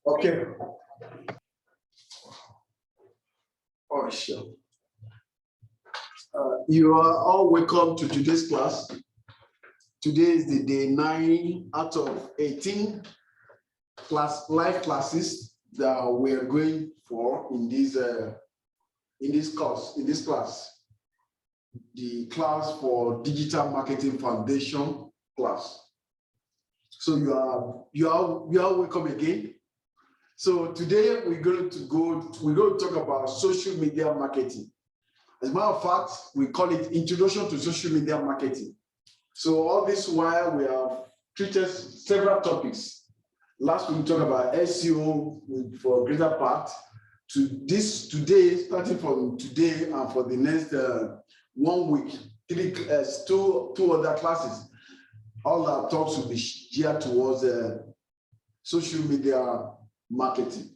Okay. Oh, sure. You are all welcome to today's class. Today is the day 9 out of 18 live classes that we are going for in this class, the class for Digital Marketing Foundation class. So you are welcome again. So today we're going to talk about social media marketing. As a matter of fact, we call it Introduction to Social Media Marketing. So all this while we have treated several topics. Last week we talked about SEO for a greater part. Today, starting from today and for the next 1 week, two other classes, all our talks will be geared towards social media marketing.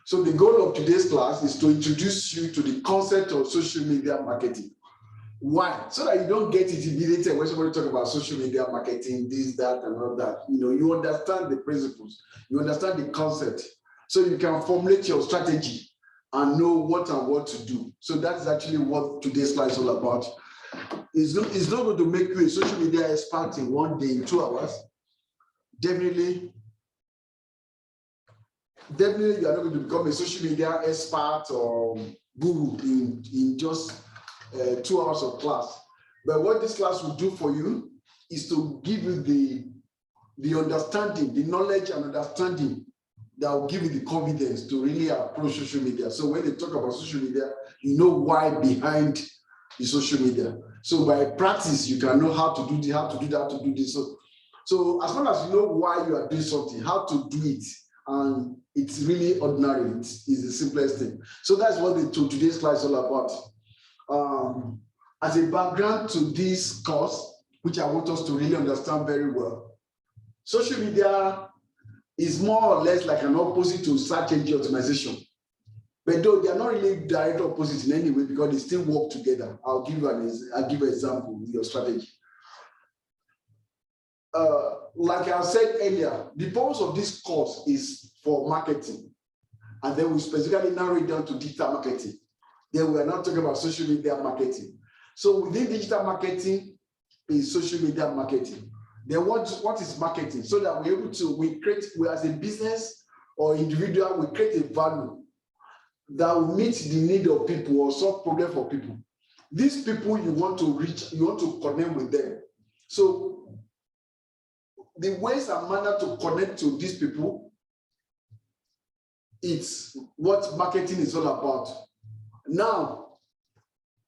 So the goal of today's class is to introduce you to the concept of social media marketing. Why? So that you don't get intimidated when somebody talk about social media marketing, this, that, and all that. You understand the principles, you understand the concept, so you can formulate your strategy and know what to do. So that's actually what today's class is all about. It's not going to make you a social media expert in 1 day, in 2 hours. Definitely you are not going to become a social media expert or guru in just 2 hours of class. But what this class will do for you is to give you the understanding, the knowledge and understanding that will give you the confidence to really approach social media. So when they talk about social media, you know why behind the social media. So by practice, you can know how to do this, how to do that, how to do this. So as long as you know why you are doing something, how to do it, and it's really ordinary, it's the simplest thing. So that's what today's class is all about. As a background to this course, which I want us to really understand very well, social media is more or less like an opposite to search engine optimization. But though they are not really direct opposites in any way, because they still work together. I'll give an example with your strategy. Like I said earlier, the purpose of this course is for marketing, and then we specifically narrow it down to digital marketing. Then we are not talking about social media marketing. So within digital marketing is social media marketing. Then what is marketing? So that we're able to, we as a business or individual, we create a value that will meet the need of people or solve problem for people. These people you want to reach, you want to connect with them. So the ways and manner to connect to these people, it's what marketing is all about. Now,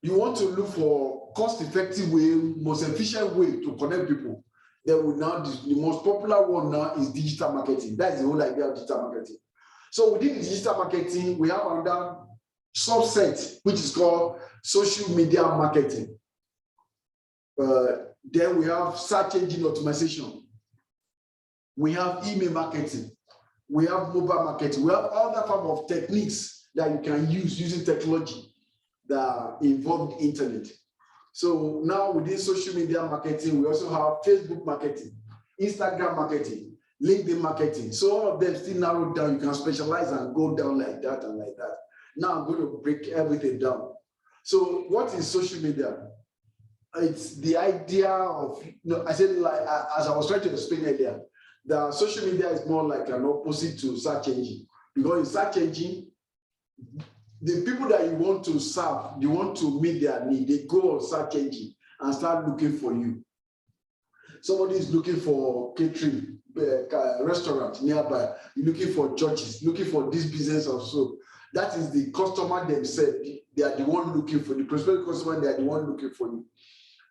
you want to look for cost-effective way, most efficient way to connect people. Then the most popular one now is digital marketing. That's the whole idea of digital marketing. So within digital marketing, we have another subset, which is called social media marketing. Then we have search engine optimization. We have email marketing. We have mobile marketing. We have other form of techniques that you can use using technology that involve the internet. So now within social media marketing, we also have Facebook marketing, Instagram marketing, LinkedIn marketing. So all of them still narrowed down. You can specialize and go down like that and like that. Now I'm going to break everything down. So what is social media? It's the idea of, I said, like, as I was trying to explain earlier, that social media is more like an opposite to search engine. Because in search engine, the people that you want to serve, you want to meet their need, they go on search engine and start looking for you. Somebody is looking for catering, restaurant nearby, you're looking for churches, looking for this business or so. That is the customer themselves. They are the one looking for the prospective customer, they are the one looking for you.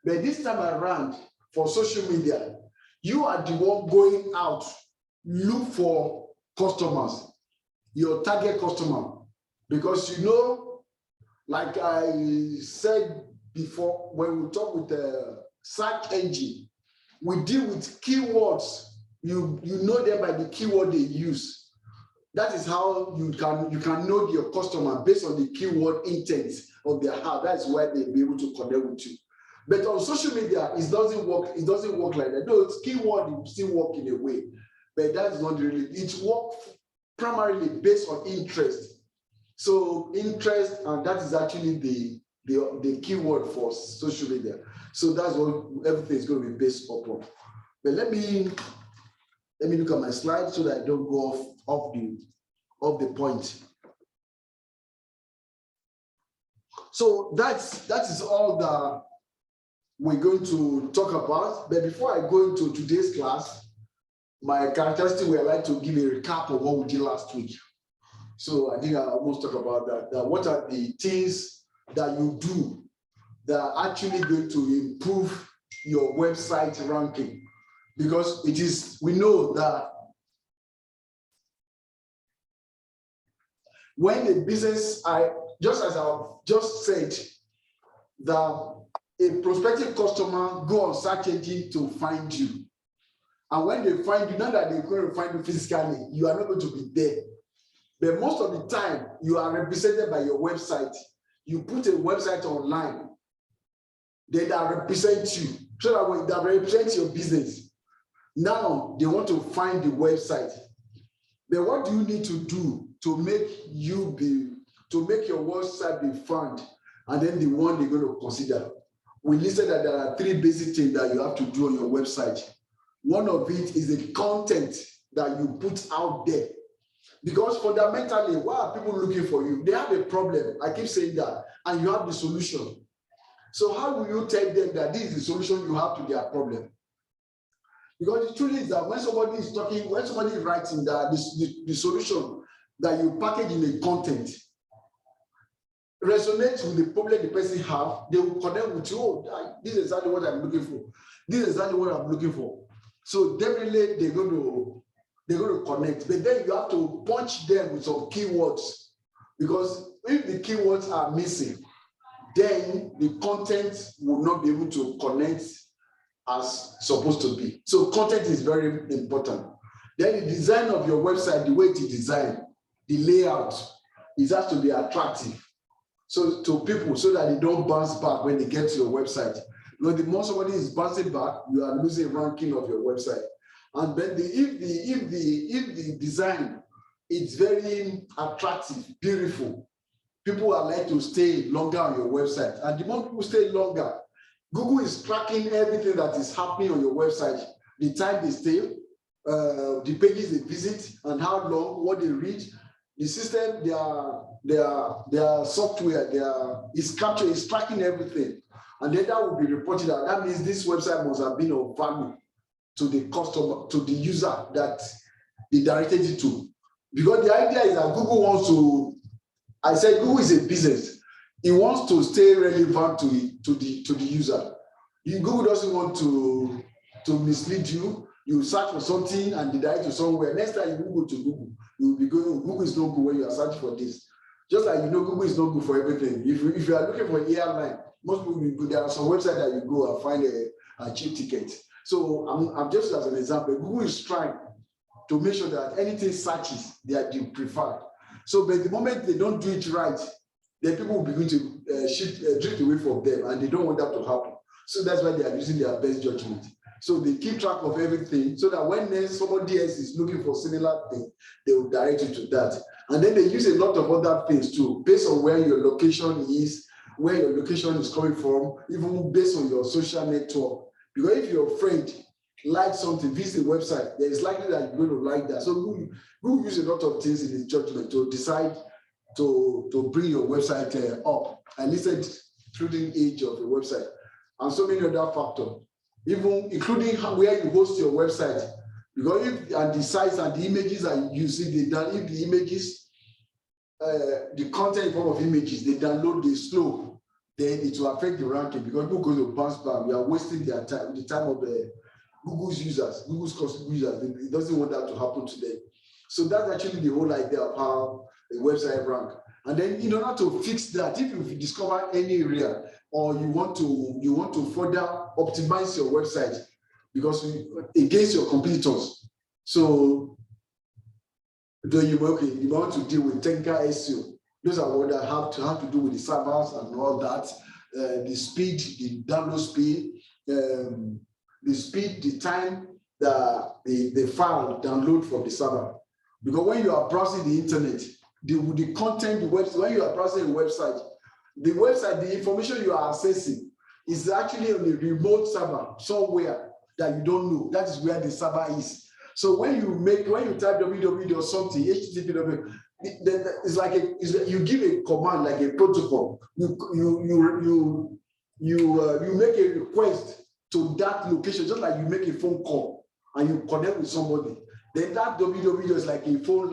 But this time around, for social media, you are the one going out, look for customers, your target customer. Because like I said before, when we talk with the search engine, we deal with keywords. You know them by the keyword they use. That is how you can know your customer based on the keyword intent of their heart. That's why they'll be able to connect with you. But on social media, it doesn't work. It doesn't work like that. No, it's keyword, it still work in a way, but that's not really. It works primarily based on interest. So interest, and that is actually the keyword for social media. So that's what everything is going to be based upon. But let me look at my slide so that I don't go off the point. So that is all that we're going to talk about. But before I go into today's class, my characteristic, we like to give a recap of what we did last week. So I think I almost talked about that what are the things that you do that are actually going to improve your website ranking? Because we know that when a business, just as I've just said, that a prospective customer go on search engine to find you. And when they find you, not that they're going to find you physically, you are not going to be there. But most of the time, you are represented by your website. You put a website online, they that represent you, so that when that represents your business, now they want to find the website. But what do you need to do to make your website be found, and then the one they're going to consider? We listed that there are 3 basic things that you have to do on your website. One of it is the content that you put out there. Because fundamentally, why are people looking for you? They have a problem. I keep saying that, and you have the solution. So how will you tell them that this is the solution you have to their problem? Because the truth is that when somebody is talking, when somebody is writing that the solution that you package in the content resonates with the problem the person have, they will connect with you. Oh, this is exactly what I'm looking for. This is exactly what I'm looking for. So definitely they're going to connect. But then you have to punch them with some keywords, because if the keywords are missing, then the content will not be able to connect as supposed to be. So content is very important. Then the design of your website, the way it is designed, the layout, it has to be attractive. So to people, so that they don't bounce back when they get to your website. Because the more somebody is bouncing back, you are losing ranking of your website. And then if the design is very attractive, beautiful, people are like to stay longer on your website. And the more people stay longer, Google is tracking everything that is happening on your website, the time they stay, the pages they visit, and how long, what they read. The system, their software, is tracking everything. And then that will be reported out. That means this website must have been of value to the customer, to the user that they directed it to. Because the idea is that Google wants to, I said Google is a business. It wants to stay relevant to the user. Google doesn't want to mislead you. You search for something and they direct you somewhere. Next time you go to Google, you will be going, Google is not good when you are searching for this. Just like Google is not good for everything. If you are looking for an airline, most people, there are some websites that you go and find a cheap ticket. So I'm just as an example, Google is trying to make sure that anything searches that you prefer. So but the moment they don't do it right, then people will begin to drift away from them, and they don't want that to happen. So that's why they are using their best judgment. So they keep track of everything, so that when somebody else is looking for similar thing, they will direct you to that. And then they use a lot of other things too, based on where your location is, where your location is coming from, even based on your social network. Because if your friend likes something, visit the website, then it's likely that you're going to like that. So Google use a lot of things in its judgment to decide to bring your website up. I listed through the age of the website and so many other factors, even including where you host your website. Because if the size and the images that you use, if the images, the content in form of images, they download the slow, then it will affect the ranking, because Google is going to bounce back. We are wasting their time, the time of Google's users, Google's customer users. It doesn't want that to happen to them. So that's actually the whole idea of how a website rank. And then in order to fix that, if you discover any area, or you want to further optimize your website because against your competitors, so then you want to deal with technical SEO. Those are what that have to do with the servers and all that, the speed, the download speed, the speed, the time that the file download from the server. Because when you are browsing the internet, the content, the website, when you are browsing a website, the information you are accessing is actually on a remote server somewhere that you don't know. That is where the server is. So when you type www or something, HTTP, then it's like you give a command like a protocol. You make a request to that location, just like you make a phone call and you connect with somebody. Then that www is like a phone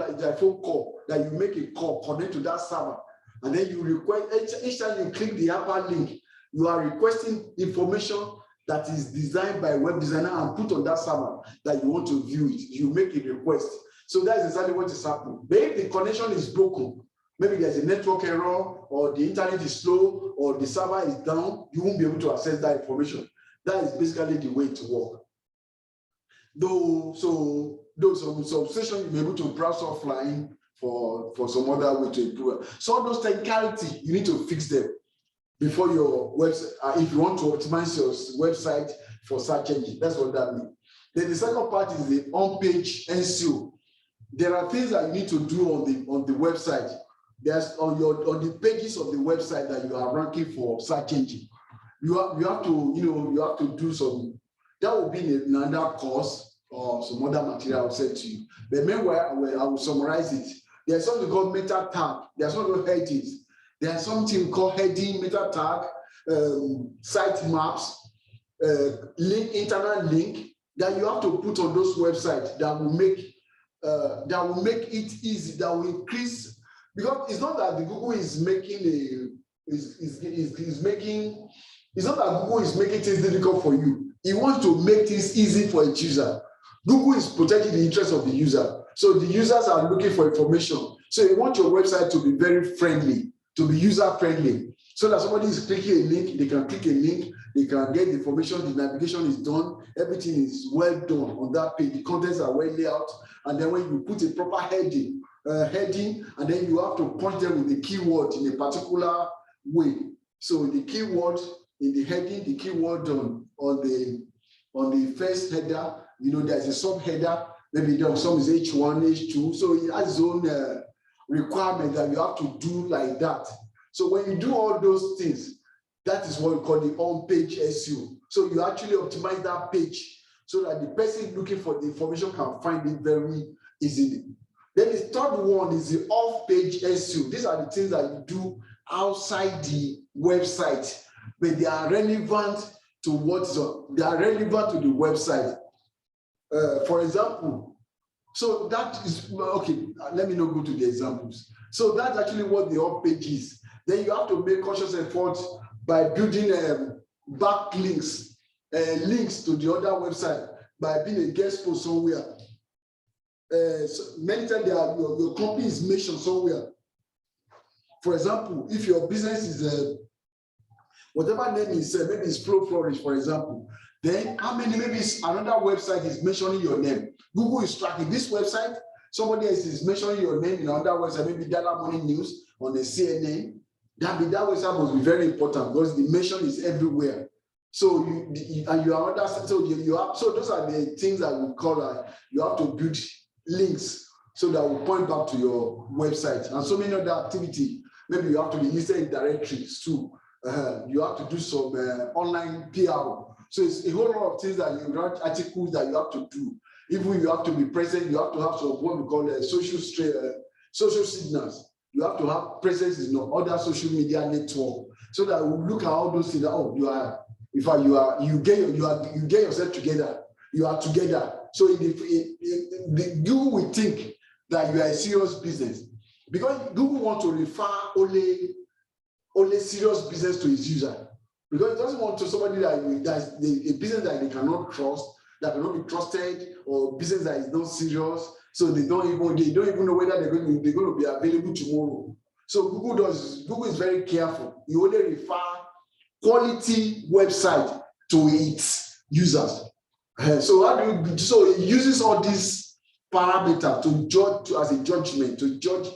call that you make a call, connect to that server, and then you request. Each time you click the upper link, you are requesting information that is designed by a web designer and put on that server that you want to view it. You make a request. So that's exactly what is happening. But if the connection is broken, maybe there's a network error, or the internet is slow, or the server is down, you won't be able to access that information. That is basically the way to work. Though some sessions you'll be able to browse offline for some other way to improve. So all those technicalities, you need to fix them before your website, if you want to optimize your website for search engine. That's what that means. Then the second part is the on-page SEO. There are things that you need to do on the website. There's on the pages of the website that you are ranking for search engine. You have to do some. That will be in another course or some other material I'll send to you. But meanwhile, I will summarize it. There's something called meta tag. There's something called headings. There's something called heading, meta tag, site maps, internal link that you have to put on those websites that will make it easy, that will increase, because it's not that the Google is making it's not that Google is making things difficult for you. It wants to make things easy for its user. Google is protecting the interest of the user. So the users are looking for information. So you want your website to be very friendly, to be user-friendly, so that somebody is clicking a link, they can click a link, they can get the information, the navigation is done, everything is well done on that page, the contents are well laid out, and then when you put a proper heading, and then you have to point them with the keyword in a particular way. So the keyword in the heading, the keyword on the first header, there's a sub-header, maybe some is H1, H2, so it has its own requirement that you have to do like that. So when you do all those things, that is what we call the on-page SEO. So you actually optimize that page so that the person looking for the information can find it very easily. Then the third one is the off-page SEO. These are the things that you do outside the website, but they are relevant to the website. For example, so that is, okay, let me not go to the examples. So that's actually what the off-page is. Then you have to make conscious effort by building backlinks, links to the other website, by being a guest post somewhere. So many times your company is mentioned somewhere. For example, if your business is whatever name is, maybe it's Flow Flourish, for example, then how many, maybe another website is mentioning your name. Google is tracking this website, somebody else is mentioning your name in another website, maybe Data Morning News on the CNN. That website must be very important because the mention is everywhere. So so those are the things that we call you have to build links so that will point back to your website, and so many other activity. Maybe you have to be listed in directories too. You have to do some online PR. So it's a whole lot of things that you write, articles that you have to do. Even you have to be present, you have to have some what we call social signals. You have to have presence in other social media network, so that we look at all those things. Oh, you get yourself together. You are together. So you will think that you are a serious business, because Google wants to refer only serious business to its user, because it doesn't want to somebody that's a business that they cannot trust, that cannot be trusted, or business that is not serious. So they don't even know whether they're going to be available tomorrow. So Google is very careful. You only refer quality website to its users. So it uses all these parameters to judge, as a judgment, to judge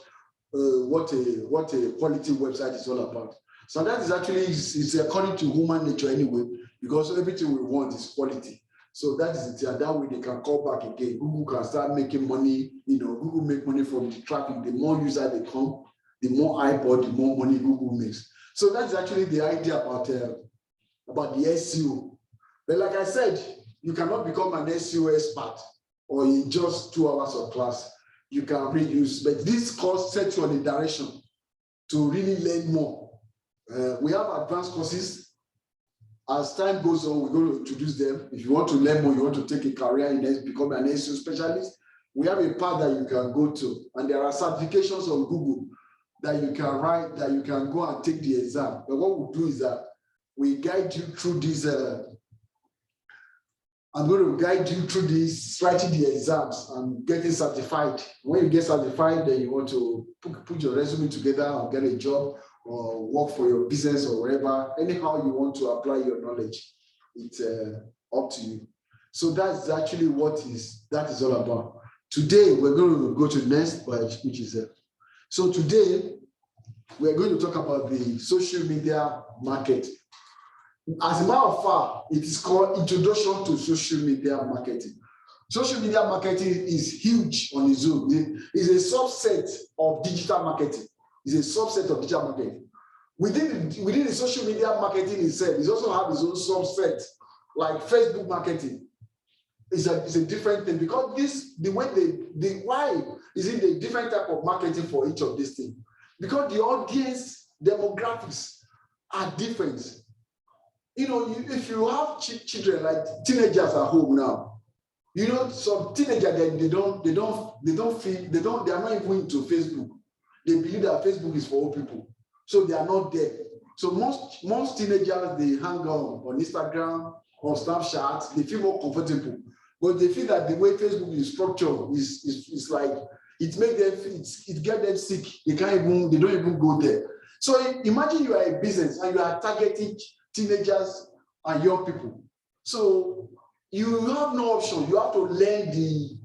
what a quality website is all about. So that is actually it's according to human nature anyway, because everything we want is quality. So that is it. And that way they can call back again. Google can start making money. Google make money from the traffic. The more users they come, the more iPod, the more money Google makes. So that's actually the idea about the SEO. But like I said, you cannot become an SEO expert or in just 2 hours of class. You can reuse, but this course sets you on the direction to really learn more. We have advanced courses. As time goes on, we're going to introduce them. If you want to learn more, you want to take a career in this, become an SEO specialist, we have a path that you can go to. And there are certifications on Google that you can write, that you can go and take the exam. But what we'll do is that we guide you through this. I'm going to guide you through this, writing the exams and getting certified. When you get certified, then you want to put your resume together and get a job or work for your business or wherever. Anyhow you want to apply your knowledge, it's up to you. So that's actually what that is all about. Today, we're going to go to the next page, which is so today, we're going to talk about the social media market. As a matter of fact, it is called Introduction to Social Media Marketing. Social media marketing is huge on its own. It's a subset of digital marketing. It's a subset of digital marketing. Within the social media marketing itself, it also has its own subset, like Facebook marketing. It's a different thing because why is it a different type of marketing for each of these things? Because the audience demographics are different. If you have children like teenagers at home now, some teenagers they are not even into Facebook. They believe that Facebook is for old people, so they are not there. So most teenagers, they hang on Instagram or Snapchat. They feel more comfortable, but they feel that the way Facebook is structured is like it gets them sick. They don't even go there. So imagine you are a business and you are targeting teenagers and young people. So you have no option. You have to learn the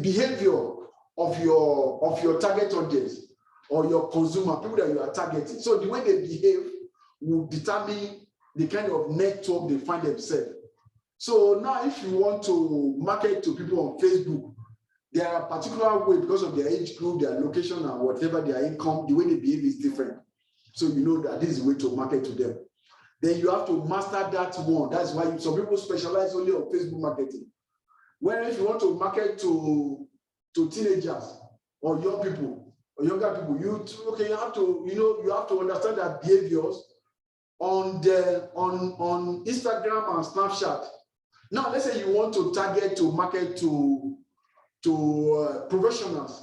behavior of your target audience or your consumer, people that you are targeting. So the way they behave will determine the kind of network they find themselves. So now if you want to market to people on Facebook, there are particular way because of their age group, their location, and whatever their income, the way they behave is different. So you know that this is the way to market to them. Then you have to master that one. That's why some people specialize only on Facebook marketing. Whereas if you want to market to teenagers or young people or younger people, you have to understand their behaviors on Instagram and Snapchat. Now, let's say you want to market to professionals,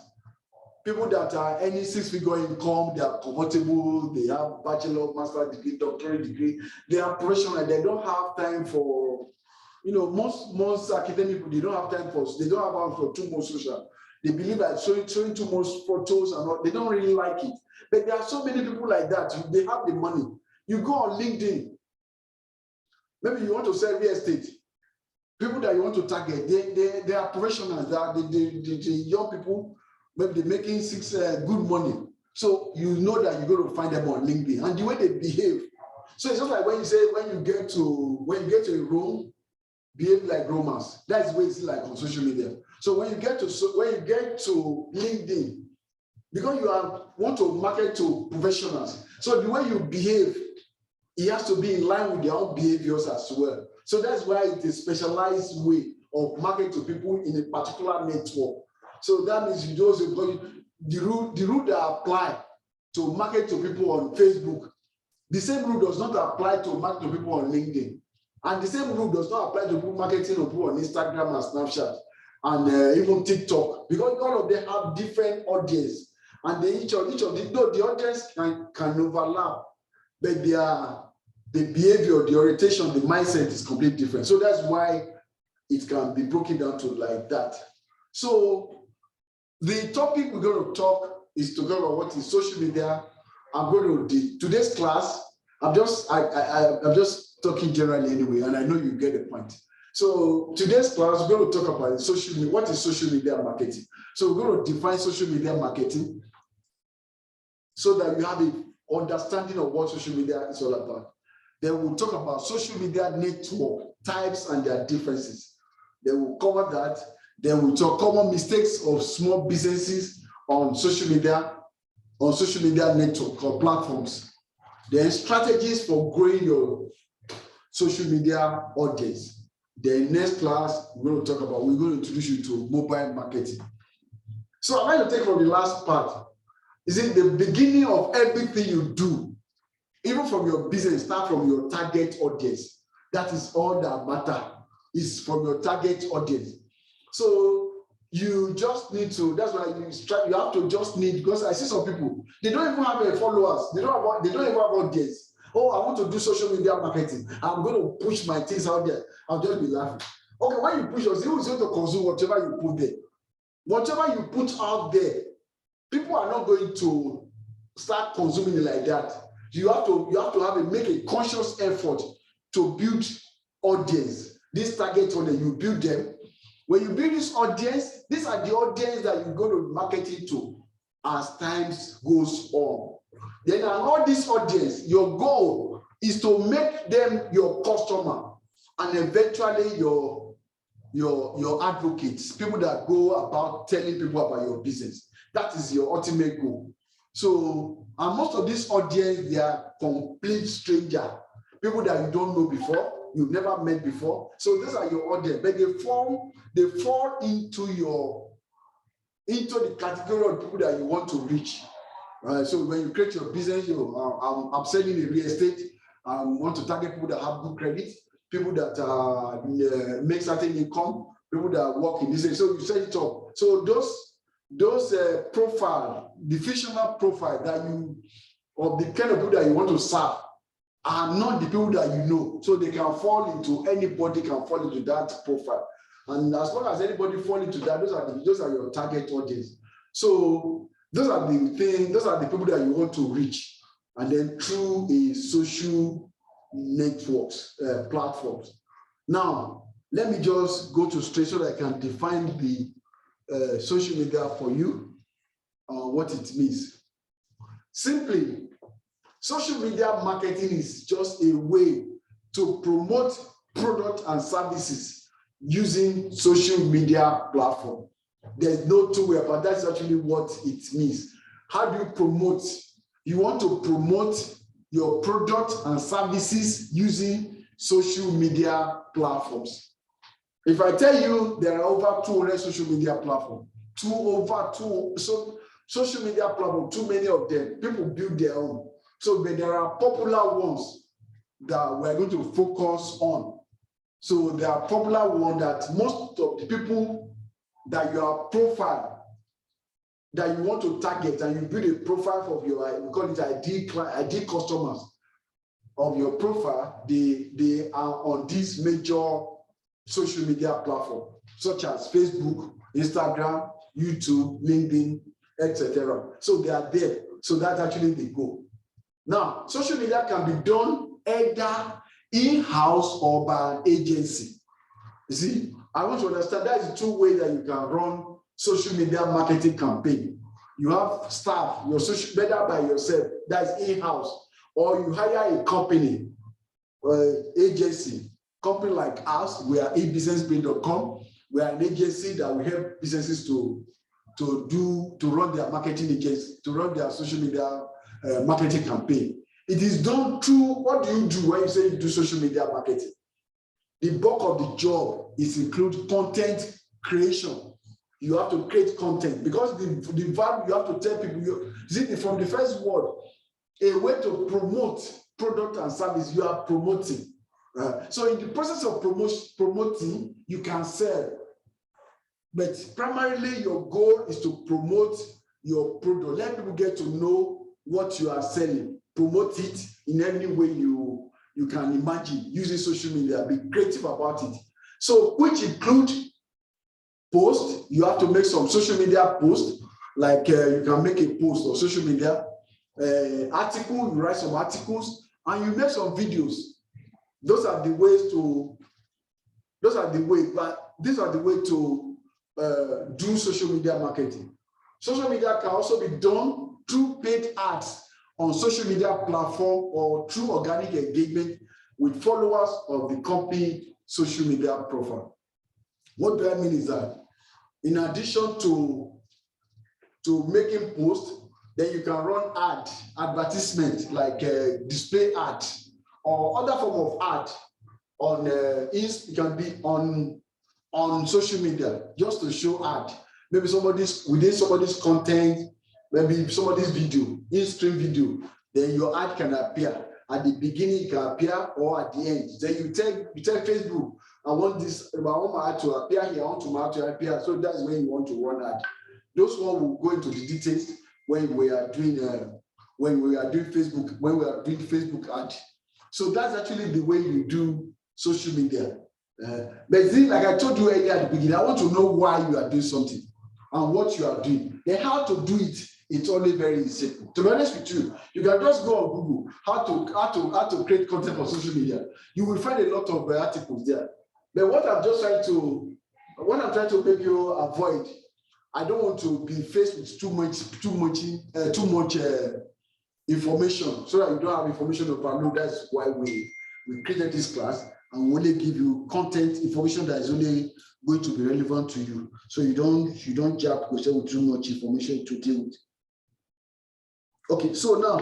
people that are any 6-figure income, they are comfortable, they have bachelor, master degree, doctorate degree, they are professional, they don't have time for, most academic people, they don't have time for too much social. They believe that showing too much photos and all, they don't really like it. But there are so many people like that, they have the money. You go on LinkedIn, maybe you want to sell real estate. People that you want to target, they are professionals, the young people, maybe they're making good money. So you know that you're going to find them on LinkedIn and the way they behave. So it's just like when you get to a room, behave like Romans. That's the way it's like on social media. So when you get to LinkedIn, because you want to market to professionals, so the way you behave, it has to be in line with their own behaviors as well. So that's why it's a specialized way of marketing to people in a particular network. So that means the rule that apply to market to people on Facebook, the same rule does not apply to market to people on LinkedIn. And the same rule does not apply to people marketing to people on Instagram and Snapchat and even TikTok, because all of them have different audience. And each of the audience can overlap, but the behavior, the orientation, the mindset is completely different. So that's why it can be broken down to like that. So the topic we're going to talk is to talk about what is social media. I'm going to today's class. I'm just talking generally anyway, and I know you get the point. So today's class, we're going to talk about social media. What is social media marketing? So we're going to define social media marketing so that you have an understanding of what social media is all about. Then we'll talk about social media network types and their differences. Then we'll cover that. Then we'll talk common mistakes of small businesses on social media network or platforms. Then strategies for growing your social media audience. Then next class, we're going to introduce you to mobile marketing. So I'd like to take from the last part. Is it the beginning of everything you do, even from your business, start from your target audience. That is all that matters, is from your target audience. So you just need to, that's why you have to just need, because I see some people, they don't even have followers, they don't even have audience. Oh, I want to do social media marketing. I'm going to push my things out there. I'll just be laughing. Okay, when you push yourself, who's going to consume whatever you put there? Whatever you put out there, people are not going to start consuming it like that. You have to make a conscious effort to build audience. This target audience, you build them. When you build this audience, these are the audience that you're going to market it to as times goes on. Then all this audience, your goal is to make them your customer and eventually your advocates, people that go about telling people about your business. That is your ultimate goal. So, and most of this audience, they are complete stranger, people that you don't know before, you've never met before. So these are your audience, but they fall into the category of people that you want to reach. So when you create your business, I'm selling in real estate. I want to target people that have good credit, people that make certain income, people that work in this area. So you set it up. So those profile, the fictional profile that of the kind of people that you want to serve are not the people that you know. So they can fall into, anybody can fall into that profile. And as long as anybody fall into that, those are your target audience. So those are the people that you want to reach. And then through a social networks, platforms. Now, let me just go to straight so that I can define the social media for you, what it means. Simply, social media marketing is just a way to promote products and services using social media platform. There's no two way, but that's actually what it means. How do you promote? You want to promote your product and services using social media platforms. If I tell you there are over 200 social media platforms, social media platforms, too many of them, people build their own. So but there are popular ones that we're going to focus on. So there are popular ones that most of the people that you are profile, that you want to target, and you build a profile of your, we call it ID customers of your profile, they are on these major social media platforms, such as Facebook, Instagram, YouTube, LinkedIn, etc. So they are there. So that's actually the goal. Now, social media can be done either in-house or by an agency. You see, I want you to understand that is two ways that you can run social media marketing campaign. You have staff, your social media by yourself, that is in-house, or you hire a company, agency, company like us. We are ebusinessbrain.com. We are an agency that will help businesses to run their marketing agency, to run their social media marketing campaign. It is done through, what do you do when you say you do social media marketing? The bulk of the job is include content creation. You have to create content because the value you have to tell people, you see, from the first word, a way to promote product and service, you are promoting. So in the process of promoting, you can sell. But primarily your goal is to promote your product. Let people get to know what you are selling. Promote it in any way you can imagine using social media. Be creative about it. So which include post. You have to make some social media posts, like you can make a post on social media, article, you write some articles, and you make some videos. These are the way to do social media marketing. Social media can also be done through paid ads on social media platform or through organic engagement with followers of the company social media profile. What do I mean is that in addition to making posts, then you can run advertisement like display ad or other form of ad on it can be on social media just to show ad. Maybe within somebody's content, maybe somebody's video, in-stream video, then your ad can appear. At the beginning, it can appear, or at the end. Then you tell Facebook, I want my ad to appear here, I want my ad to appear. So that's when you want to run ad. Those one will go into the details when we are doing Facebook ad. So that's actually the way you do social media. But then, like I told you earlier at the beginning, I want to know why you are doing something and what you are doing. Then how to do it, it's only very simple. To be honest with you, you can just go on Google how to create content for social media. You will find a lot of articles there. But what I'm trying to make you avoid, I don't want to be faced with too much information, so that you don't have information overload. That's why we created this class, and we only give you content information that is only going to be relevant to you. So you don't jump yourself with too much information to deal with. Okay, so now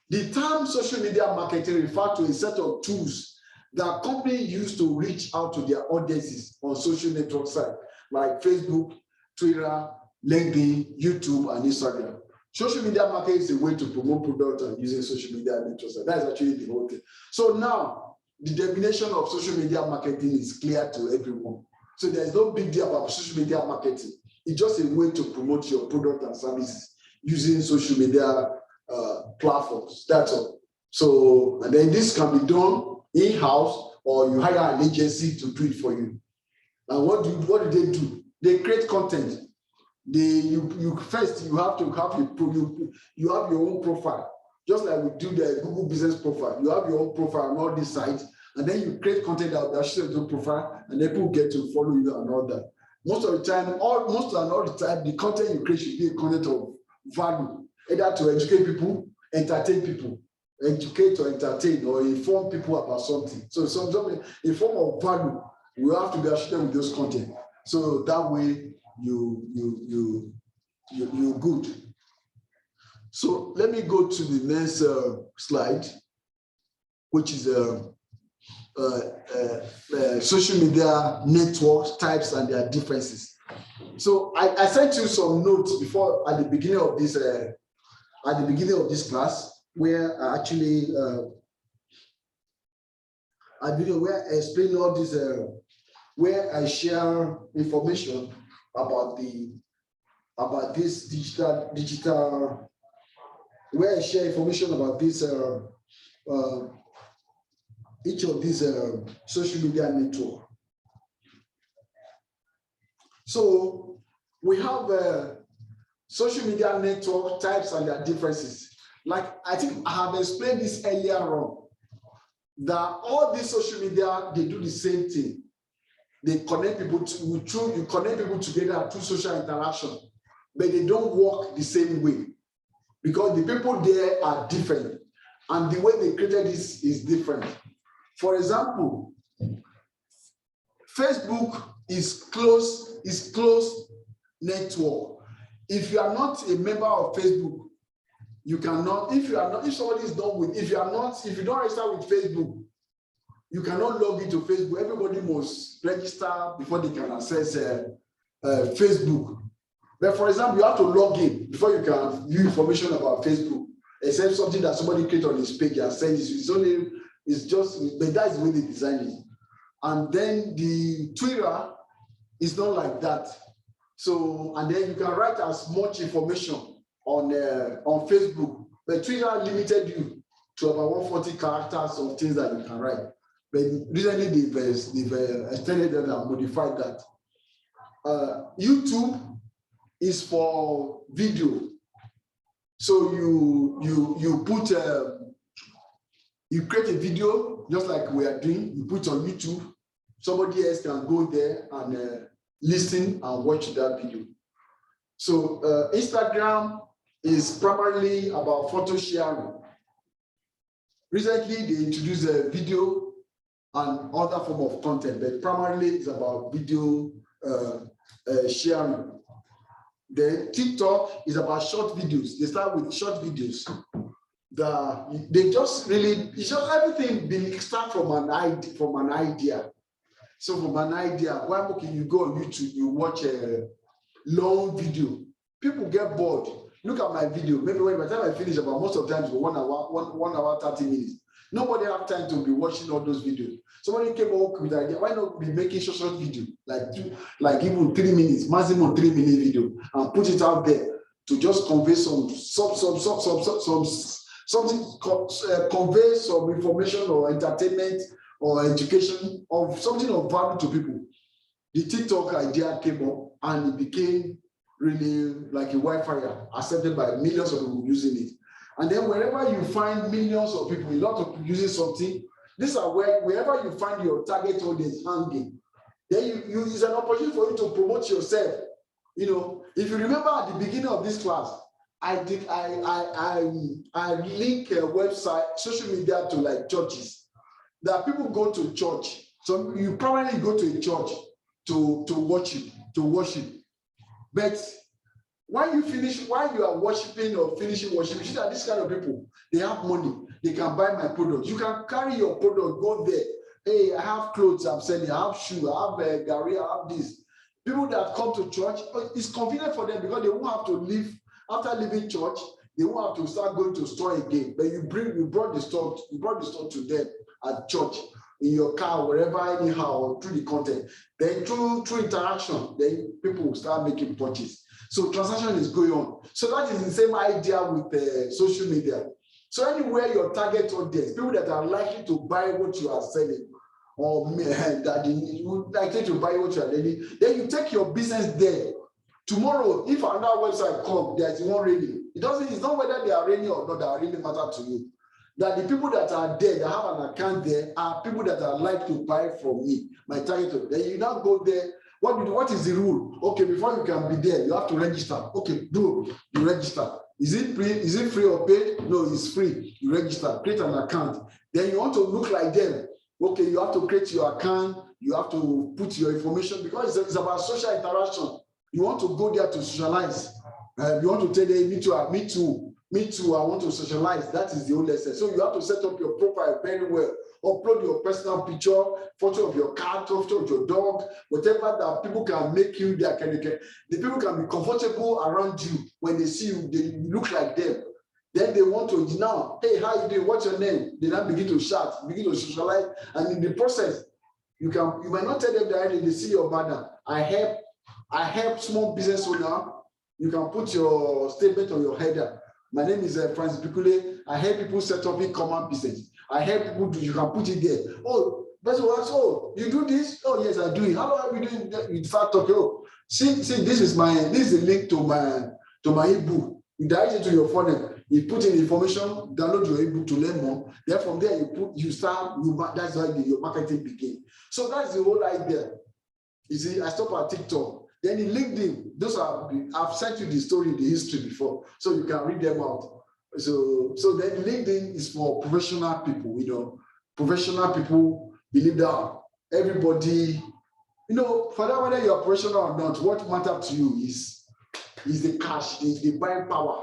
the term social media marketing refers to a set of tools that companies use to reach out to their audiences on social network sites like Facebook, Twitter, LinkedIn, YouTube, and Instagram. Social media marketing is a way to promote products and using social media networks. That's actually the whole thing. So now the definition of social media marketing is clear to everyone. So there's no big deal about social media marketing. It's just a way to promote your product and services using social media platforms. That's all. So, and then this can be done in-house, or you hire an agency to do it for you. And what do they do? They create content. First you have to have you have your own profile, just like we do the Google business profile. You have your own profile on all these sites, and then you create content that shows your profile, and then people get to follow you and all that. Most of the time, the content you create should be a content of value, either to educate people, entertain people, educate or entertain, or inform people about something. So something in form of value, you have to be associated with those content. So that way you're good. So let me go to the next slide, which is social media network types and their differences. So I sent you some notes before at the beginning of this class, where I actually where I explain all this, where I share information about this digital, where I share information about this each of these social media network. So we have social media network types and their differences. Like I think I have explained this earlier on, that all these social media, they do the same thing. They connect people you connect people together through social interaction, but they don't work the same way because the people there are different, and the way they created this is different. For example, Facebook is closed network. If you are not a member of Facebook, you cannot. If somebody is done with, if you don't register with Facebook, you cannot log into Facebook. Everybody must register before they can access Facebook. But for example, you have to log in before you can view information about Facebook, except something that somebody created on his page and sends you. But that's the way they designed it. And then the Twitter is not like that. So, and then you can write as much information on Facebook, but Twitter limited you to about 140 characters of things that you can write. But recently they've extended that and modified that. YouTube is for video. So you put you create a video just like we are doing. You put on YouTube. Somebody else can go there and listen and watch that video. So Instagram is primarily about photo sharing. Recently, they introduced a video and other form of content, but primarily it's about video sharing. Then TikTok is about short videos. They start with short videos. They just really, it's just everything start from an idea. So from an idea, why okay, you go on YouTube, you watch a long video. People get bored. Look at my video. Maybe by the time I finish, about most of the times for 1 hour, 1 hour, 30 minutes. Nobody have time to be watching all those videos. Somebody came up with the idea, why not be making short video, like even 3 minutes, maximum 3 minute video, and put it out there to just convey convey some information or entertainment or education or something of value to people. The TikTok idea came up and it became really like a wildfire, accepted by millions of people using it. And then wherever you find millions of people, a lot of people using something, these are wherever you find your target audience hanging, then it's an opportunity for you to promote yourself. You know, if you remember at the beginning of this class, I link a website, social media to like churches. That people go to church. So you probably go to a church to worship. But when you are worshiping or finishing worship, you see that this kind of people, they have money, they can buy my product. You can carry your product, go there. Hey, I have clothes I'm selling, I have shoes, I have Gary, I have this. People that come to church, it's convenient for them because they won't have to leave. After leaving church, they won't have to start going to store again. But you brought the store to them at church, in your car, wherever, anyhow, or through the content. Then through interaction, then people will start making purchase. So transaction is going on. So that is the same idea with social media. So anywhere your target audience, people that are likely to buy what you are selling, or that would likely to buy what you are selling, then you take your business there. Tomorrow, if another website comes, there's one raining. It's not whether they are raining or not that really matter to you. That the people that are there, that have an account there, are people that are like to buy from me, my target. Then you now go there. What is the rule? Okay, before you can be there, you have to register. Okay, you register. Is it free or paid? No, it's free. You register, create an account. Then you want to look like them. Okay, you have to create your account. You have to put your information because it's about social interaction. You want to go there to socialize. You want to tell them, me too, I want to socialize. That is the whole essence. So you have to set up your profile very well. Upload your personal picture, photo of your cat, photo of your dog, whatever that people can make you, the people can be comfortable around you. When they see you, they look like them. Then they want to now, hey, how you doing? What's your name? They now begin to shout, begin to socialize. And in the process, you might not tell them directly, they see your banner. I help small business owner. You can put your statement on your header. My name is Francis Bikule. I help people set up e-commerce business. I help people do. You can put it there. Oh, that's what. Oh, you do this? Oh, yes, I do it. How long have you doing that? You start talking. Oh, see, this is a link to my ebook. You direct it to your phone. You put in information, download your ebook to learn more. Then from there, that's how your marketing begins. So that's the whole idea. You see, I stop at TikTok. Then in LinkedIn, I've sent you the story, the history before, so you can read them out. So then LinkedIn is for professional people, professional people believe that everybody, for that whether you're professional or not, what matters to you is the cash, the buying power.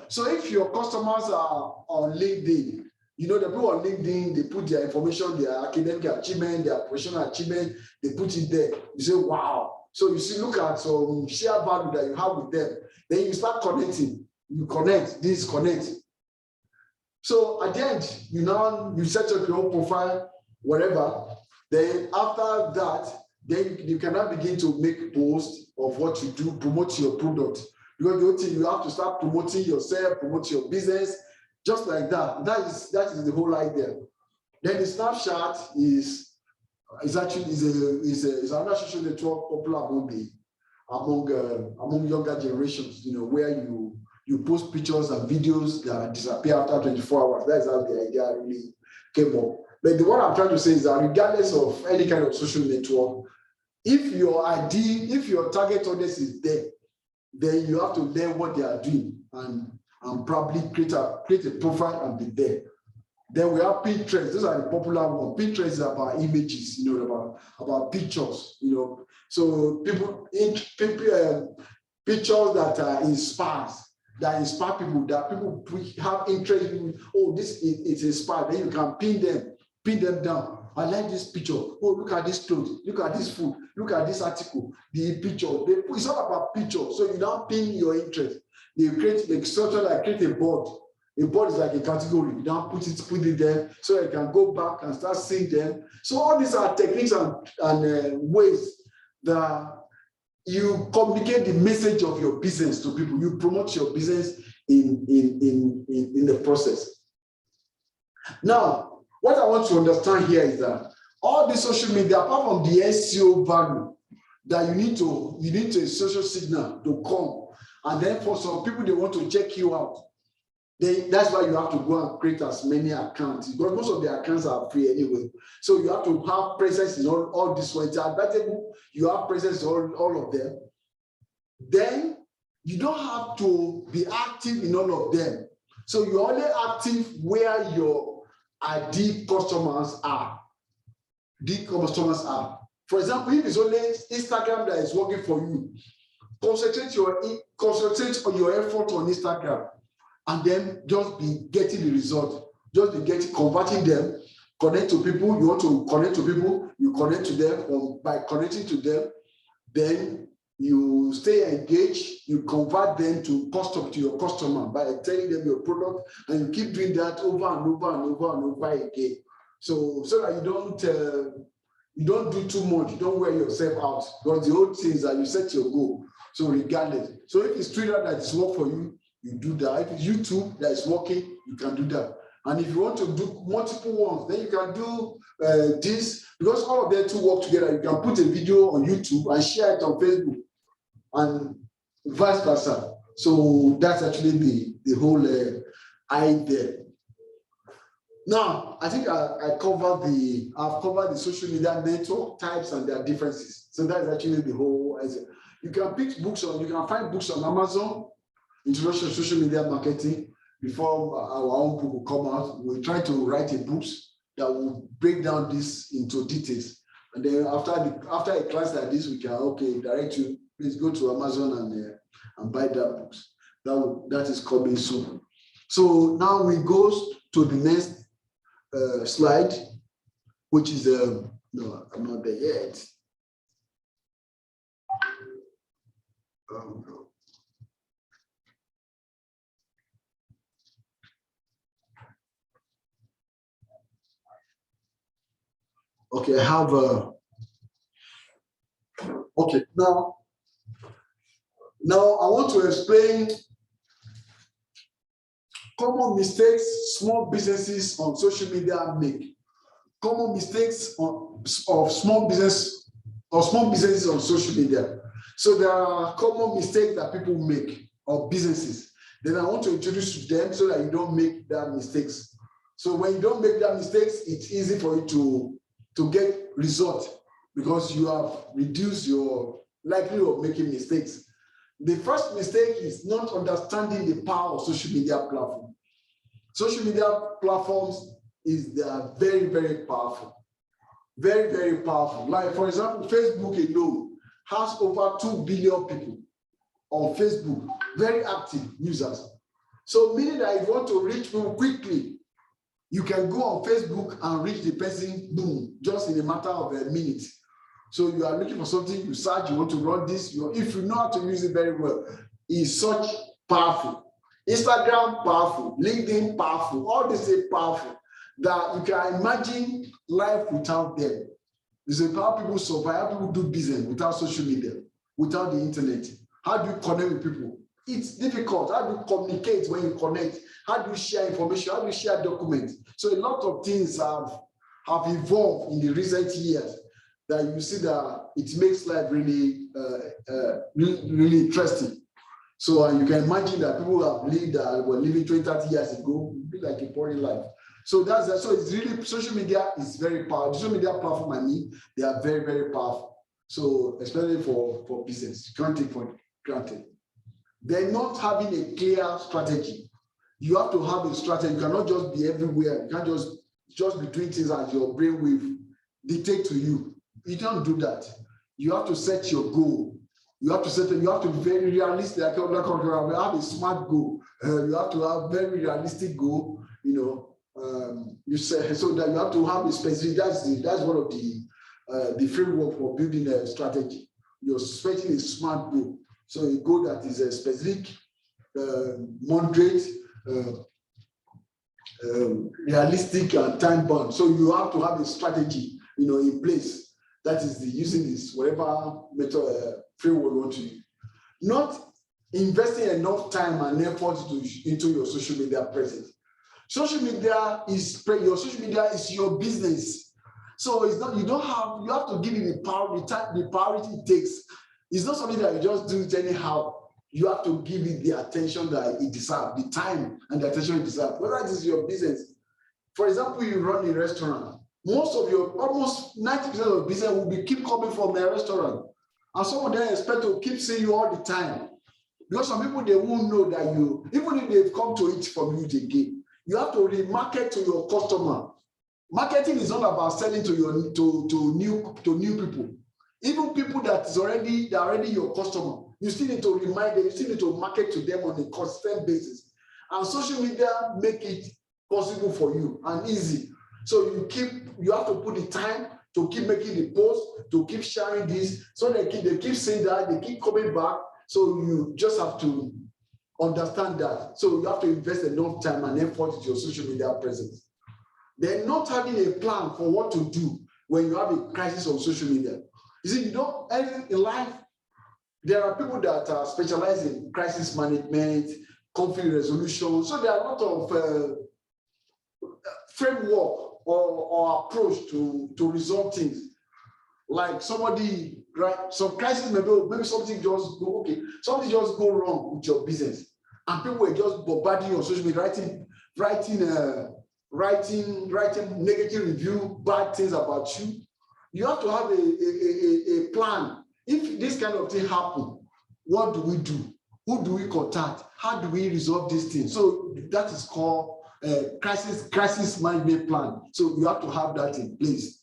So if your customers are on LinkedIn, the people on LinkedIn, they put their information, their academic achievement, their professional achievement, they put it there. You say, wow. So you see, look at some share value that you have with them. Then you start connecting. You connect, this connect. So at the end, you set up your own profile, whatever. Then after that, then you cannot begin to make posts of what you do, promote your product. Because the whole thing, you have to start promoting yourself, promote your business, just like that. That is the whole idea. Then the Snapchat is another social network popular among younger generations. Where you post pictures and videos that disappear after 24 hours. That's how the idea really came up. But what I'm trying to say is that regardless of any kind of social network, if your target audience is there, then you have to learn what they are doing and probably create a profile and be there. Then we have Pinterest. Those are the popular ones. Pinterest is about images, about pictures, So pictures that inspire people, that people have interest in. Oh, this is inspired. Then you can pin them down. I like this picture. Oh, look at this clothes. Look at this food. Look at this article. The picture. It's all about picture. So you now pin your interest. They create a board. A board is like a category. You now put it there so you can go back and start seeing them. So all these are techniques and ways that you communicate the message of your business to people. You promote your business in the process. Now, what I want to understand here is that all the social media, apart from the SEO value, that you need a social signal to come. And then for some people, they want to check you out. That's why you have to go and create as many accounts, because most of the accounts are free anyway. So you have to have presence in all this way. It's adaptable. You have presence in all of them. Then you don't have to be active in all of them. So you're only active where your deep customers are. For example, if it's only Instagram that is working for you, concentrate on your effort on Instagram, and then just be getting the result. Just be converting them, connect to people. You want to connect to people, you connect to them, or by connecting to them, then you stay engaged, you convert them to your customer by telling them your product, and you keep doing that over and over and over and over again. So that you don't do too much, you don't wear yourself out, because the whole thing is that you set your goal. So regardless, so if it's Twitter that is work for you, you do that. If it's YouTube that is working, you can do that. And if you want to do multiple ones, then you can do this, because all of them two work together. You can put a video on YouTube and share it on Facebook, and vice versa. So that's actually the whole idea. Now, I think I've covered the social media network types and their differences. So that's actually the whole idea. You can find books on Amazon, Introduction to Social Media Marketing. Before our own book will come out, we'll try to write a book that will break down this into details. And then after a class like this, we can direct you. Please go to Amazon and buy that books. That is coming soon. So now we go to the next slide, which is no, I'm not there yet. No. Okay, I have okay, now I want to explain common mistakes small businesses on social media make. Common mistakes of small businesses on social media. So there are common mistakes that people make of businesses. Then I want to introduce them so that you don't make that mistakes. So when you don't make that mistakes, it's easy for you to get results, because you have reduced your likelihood of making mistakes. The first mistake is not understanding the power of social media platforms. Social media platforms they are very, very powerful. Very, very powerful. Like, for example, Facebook alone has over 2 billion people on Facebook, very active users. So meaning that if you want to reach people quickly, you can go on Facebook and reach the person, boom, just in a matter of a minute. So you are looking for something, you search, you want to run this, if you know how to use it very well, it's such powerful. Instagram, powerful. LinkedIn, powerful. All this is powerful that you can imagine life without them. It's about how people survive, how people do business without social media, without the internet. How do you connect with people? It's difficult. How do you communicate when you connect? How do you share information? How do you share documents? So a lot of things have evolved in the recent years that you see that it makes life really, really interesting. So you can imagine that people who have lived were living 20, 30 years ago, would be like a boring life. So so it's really, social media is very powerful. Social media platform, they are very, very powerful. So especially for business, you can't take for granted. They're not having a clear strategy. You have to have a strategy. You cannot just be everywhere. You can't just be doing things as your brainwave dictate to you. You don't do that. You have to set your goal. You have to be very realistic. Like have a smart goal. You have to have very realistic goal. You say so that you have to have a specific. That's one of the framework for building a strategy. You're setting a smart goal. So a goal that is a specific, moderate, realistic, and time bound. So you have to have a strategy, in place. That is using this whatever method framework you want to use. Not investing enough time and effort into your social media presence. Social media is your business. So it's not, you have to give it the priority it takes. It's not something that you just do it anyhow. You have to give it the attention that it deserves, the time and the attention it deserves. Whether it is your business. For example, you run a restaurant. Almost 90% of business will keep coming from the restaurant. And some of them expect to keep seeing you all the time. Because some people, they won't know that even if they've come to eat from you again, you have to remarket to your customer. Marketing is not about selling to new people. Even people that are already your customer, you still need to remind them, you still need to market to them on a constant basis. And social media make it possible for you and easy. So you have to put the time to keep making the post, to keep sharing this, so they keep saying that, they keep coming back. So you just have to understand that. So you have to invest enough time and effort into your social media presence. Then not having a plan for what to do when you have a crisis on social media. You see, anything in life, there are people that are specialized in crisis management, conflict resolution. So there are a lot of framework or approach to resolve things. Like somebody, right? Some crisis maybe something just go wrong with your business, and people were just bombarding your social media, writing negative review, bad things about you. You have to have a plan. If this kind of thing happen, what do we do? Who do we contact? How do we resolve this thing? So that is called crisis management plan. So you have to have that in place.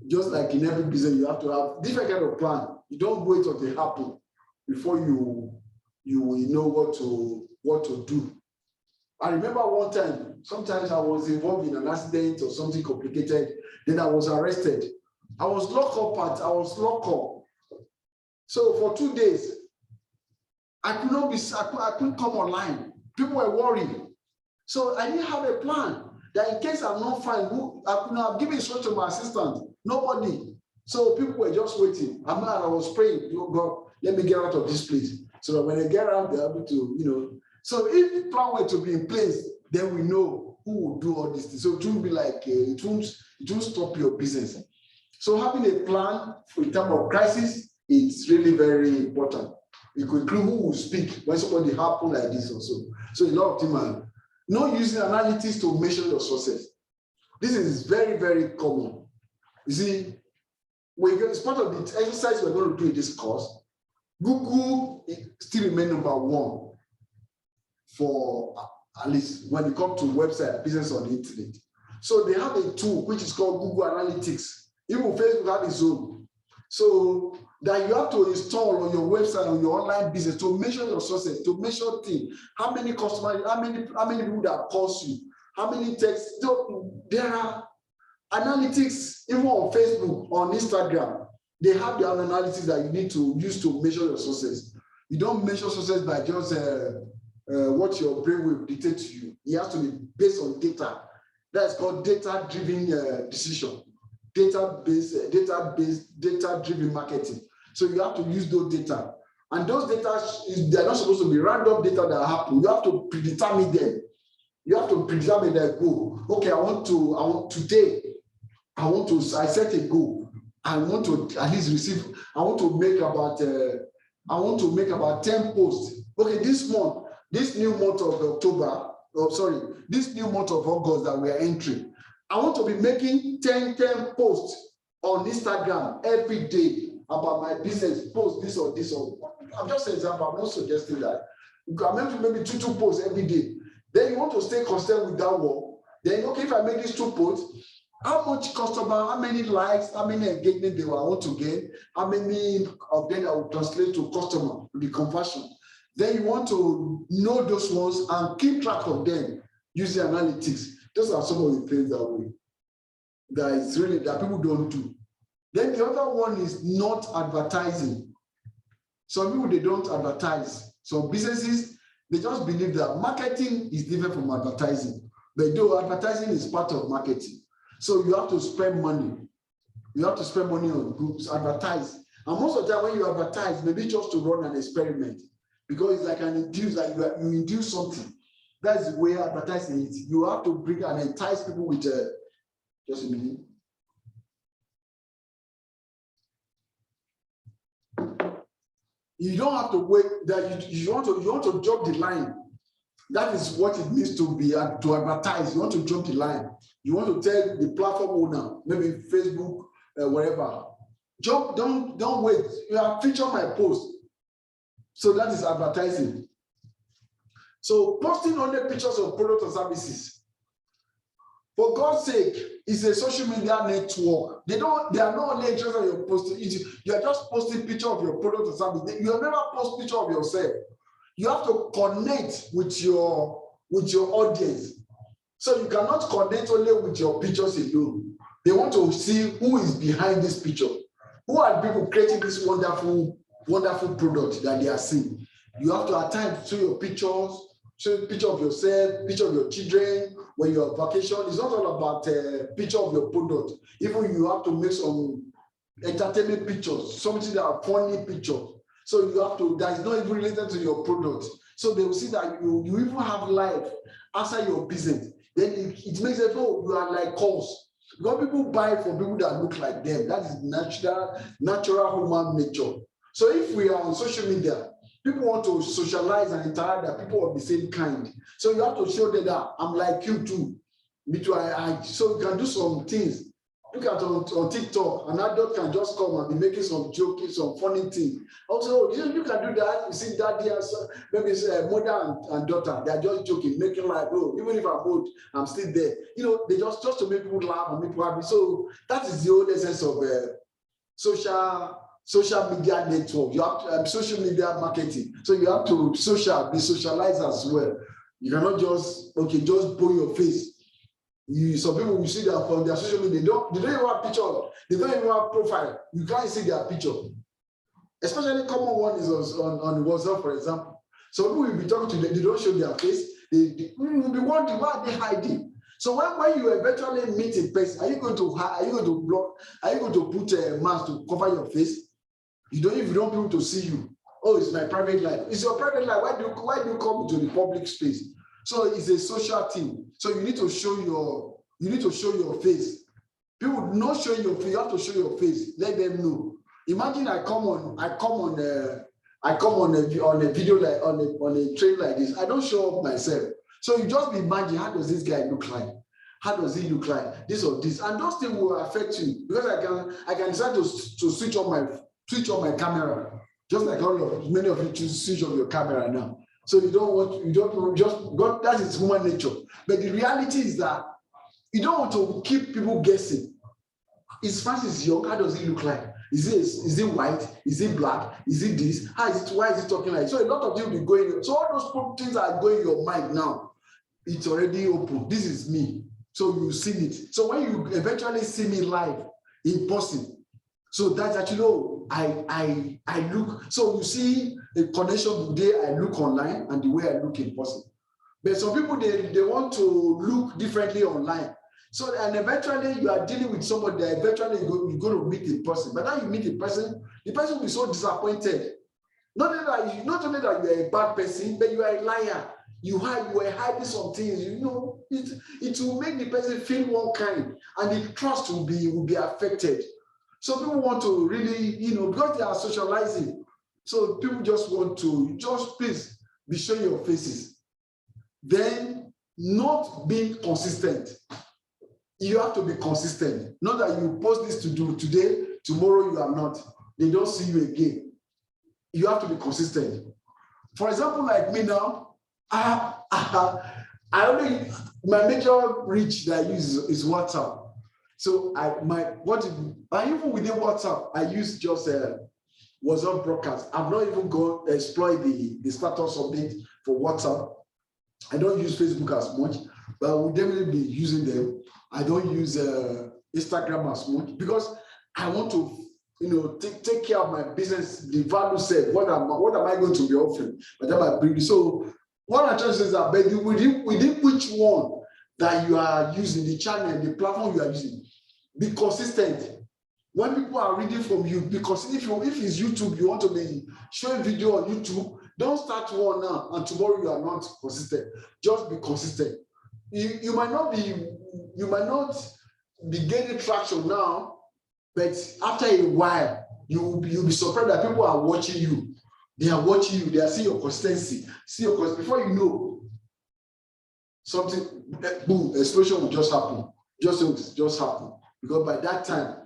Just like in every business, you have to have different kind of plan. You don't wait until it happens before you know what to do. I remember one time, sometimes I was involved in an accident or something complicated, then I was arrested. I was locked up. So for 2 days, I couldn't come online. People were worried. So I didn't have a plan that in case I'm not fine, I could have given instruction to my assistant. Nobody. So people were just waiting. I was praying, oh God, let me get out of this place. So that when I get out, they're able to, So if the plan were to be in place, then we know who will do all these things. So it won't be like, it won't stop your business. So having a plan in terms of crisis is really very important. It could include who will speak when somebody happens like this also. So a lot of things, not using analytics to measure your success. This is very, very common. You see, it's part of the exercise we're going to do in this course. Google still remains #1 for at least when it comes to website business on the internet. So they have a tool which is called Google Analytics. Even Facebook has its own. So that you have to install on your website, on your online business to measure your success, to measure things. How many customers, how many people that calls you, how many texts. There are analytics, even on Facebook, on Instagram. They have their own analytics that you need to use to measure your success. You don't measure success by just what your brain will dictate to you. It has to be based on data. That's called data-driven decision. Data-driven marketing. So you have to use those data. And those data, they're not supposed to be random data that happen. You have to predetermine them. You have to predetermine that goal. Okay, I set a goal. I want to at least receive, I want to make about 10 posts. Okay, this new month of October, this new month of August that we are entering, I want to be making 10 posts on Instagram every day about my business, post this or this. I'm just an example, I'm not suggesting that. I'm going to maybe two posts every day. Then you want to stay consistent with that work. Then, okay, if I make these 2 posts, how much customer, how many likes, how many engagement they will want to get, how many of them that will translate to customer, the conversion. Then you want to know those ones and keep track of them using analytics. Those are some of the things that people don't do. Then the other one is not advertising. Some people, they don't advertise. Some businesses, they just believe that marketing is different from advertising. But though advertising is part of marketing. So you have to spend money. You have to spend money on groups, advertise. And most of the time when you advertise, maybe just to run an experiment, because it's like an induce, like you induce something. That's the way advertising is. You have to bring and entice people with just a minute. You don't have to wait that you want to jump the line. That is what it means to advertise. You want to jump the line. You want to tell the platform owner, maybe Facebook, wherever, jump, don't wait. You have featured my post. So that is advertising. So posting only pictures of products and services. For God's sake, it's a social media network. They are not only interested in your posting. You are just posting picture of your product or service. You have never post picture of yourself. You have to connect with your audience. So you cannot connect only with your pictures alone. They want to see who is behind this picture. Who are people creating this wonderful product that they are seeing? You have to at times show your pictures, show a picture of yourself, picture of your children when you're on vacation. It's not all about a picture of your product. Even you have to make some entertainment pictures, something that are funny pictures. So you have to, that is not even related to your product. So they will see that you even have life outside your business. Then it makes it, oh, you are like us. Because people buy from people that look like them. That is natural human nature. So if we are on social media, people want to socialize and interact with people of the same kind. So you have to show them that I'm like you too. Me too. So you can do some things. Look at on TikTok, an adult can just come and be making some joking, some funny thing. Also, you can do that. You see daddy and son, maybe it's mother and daughter. They are just joking, making like, oh, even if I'm old, I'm still there. You know, they just to make people laugh and make people happy. So that is the whole essence of social media network. You have to, social media marketing. So you have to be socialized as well. You cannot just blow your face. Some people will see that from their social media, they don't even have picture, they don't even have profile. You can't see their picture. Especially common one is on WhatsApp, for example. So people will be talking to them, they don't show their face. They will be wondering why they hiding. So when you eventually meet in person, are you going to block? Are you going to put a mask to cover your face? If you don't want people to see you. Oh, it's my private life. It's your private life. Why do you come into the public space? So it's a social thing. So you need to show your face. People not showing your face. You have to show your face. Let them know. Imagine I come on a video like on a train like this. I don't show up myself. So you just imagine, how does this guy look like? How does he look like? This or this, and those things will affect you, because I can decide to switch on my camera, just like many of you switch on your camera now. So you don't just God, that is human nature. But the reality is that you don't want to keep people guessing. Is Francis young? How does he look like? Is he white? Is he black? Is he this? Why is he talking like? So a lot of you will be going. So all those things are going in your mind now. It's already open. This is me. So you've seen it. So when you eventually see me live in person, so that's actually, oh, I look. So you see a connection the way I look online and the way I look in person. But some people, they want to look differently online. So, and eventually you are dealing with somebody that eventually you're going to meet in person. But now you meet in person, the person will be so disappointed. Not only that you're a bad person, but you are a liar. You were hiding some things. You know, it will make the person feel one kind, and the trust will be affected. So people want to really, because they are socializing. So people just want to, please be showing your faces. Then not being consistent. You have to be consistent. Not that you post this to do today, tomorrow you are not. They don't see you again. You have to be consistent. For example, like me now, My major reach that I use is WhatsApp. So even within WhatsApp, I use just WhatsApp broadcast. I've not even gone exploit the status update for WhatsApp. I don't use Facebook as much, but I will definitely be using them. I don't use Instagram as much because I want to, take care of my business, the value set. What am I going to be offering? But that I bring. So what I'm trying to say is that, but within which one that you are using, the channel, the platform you are using, be consistent. When people are reading from you, because if it's YouTube, you want to be showing video on YouTube, don't start one now and tomorrow you are not consistent. Just be consistent. You might not be gaining traction now, but after a while, you'll be surprised that people are watching you. They are watching you. They are seeing your consistency. Before you know, something, boom, explosion will just happen. Just happen. Because by that time,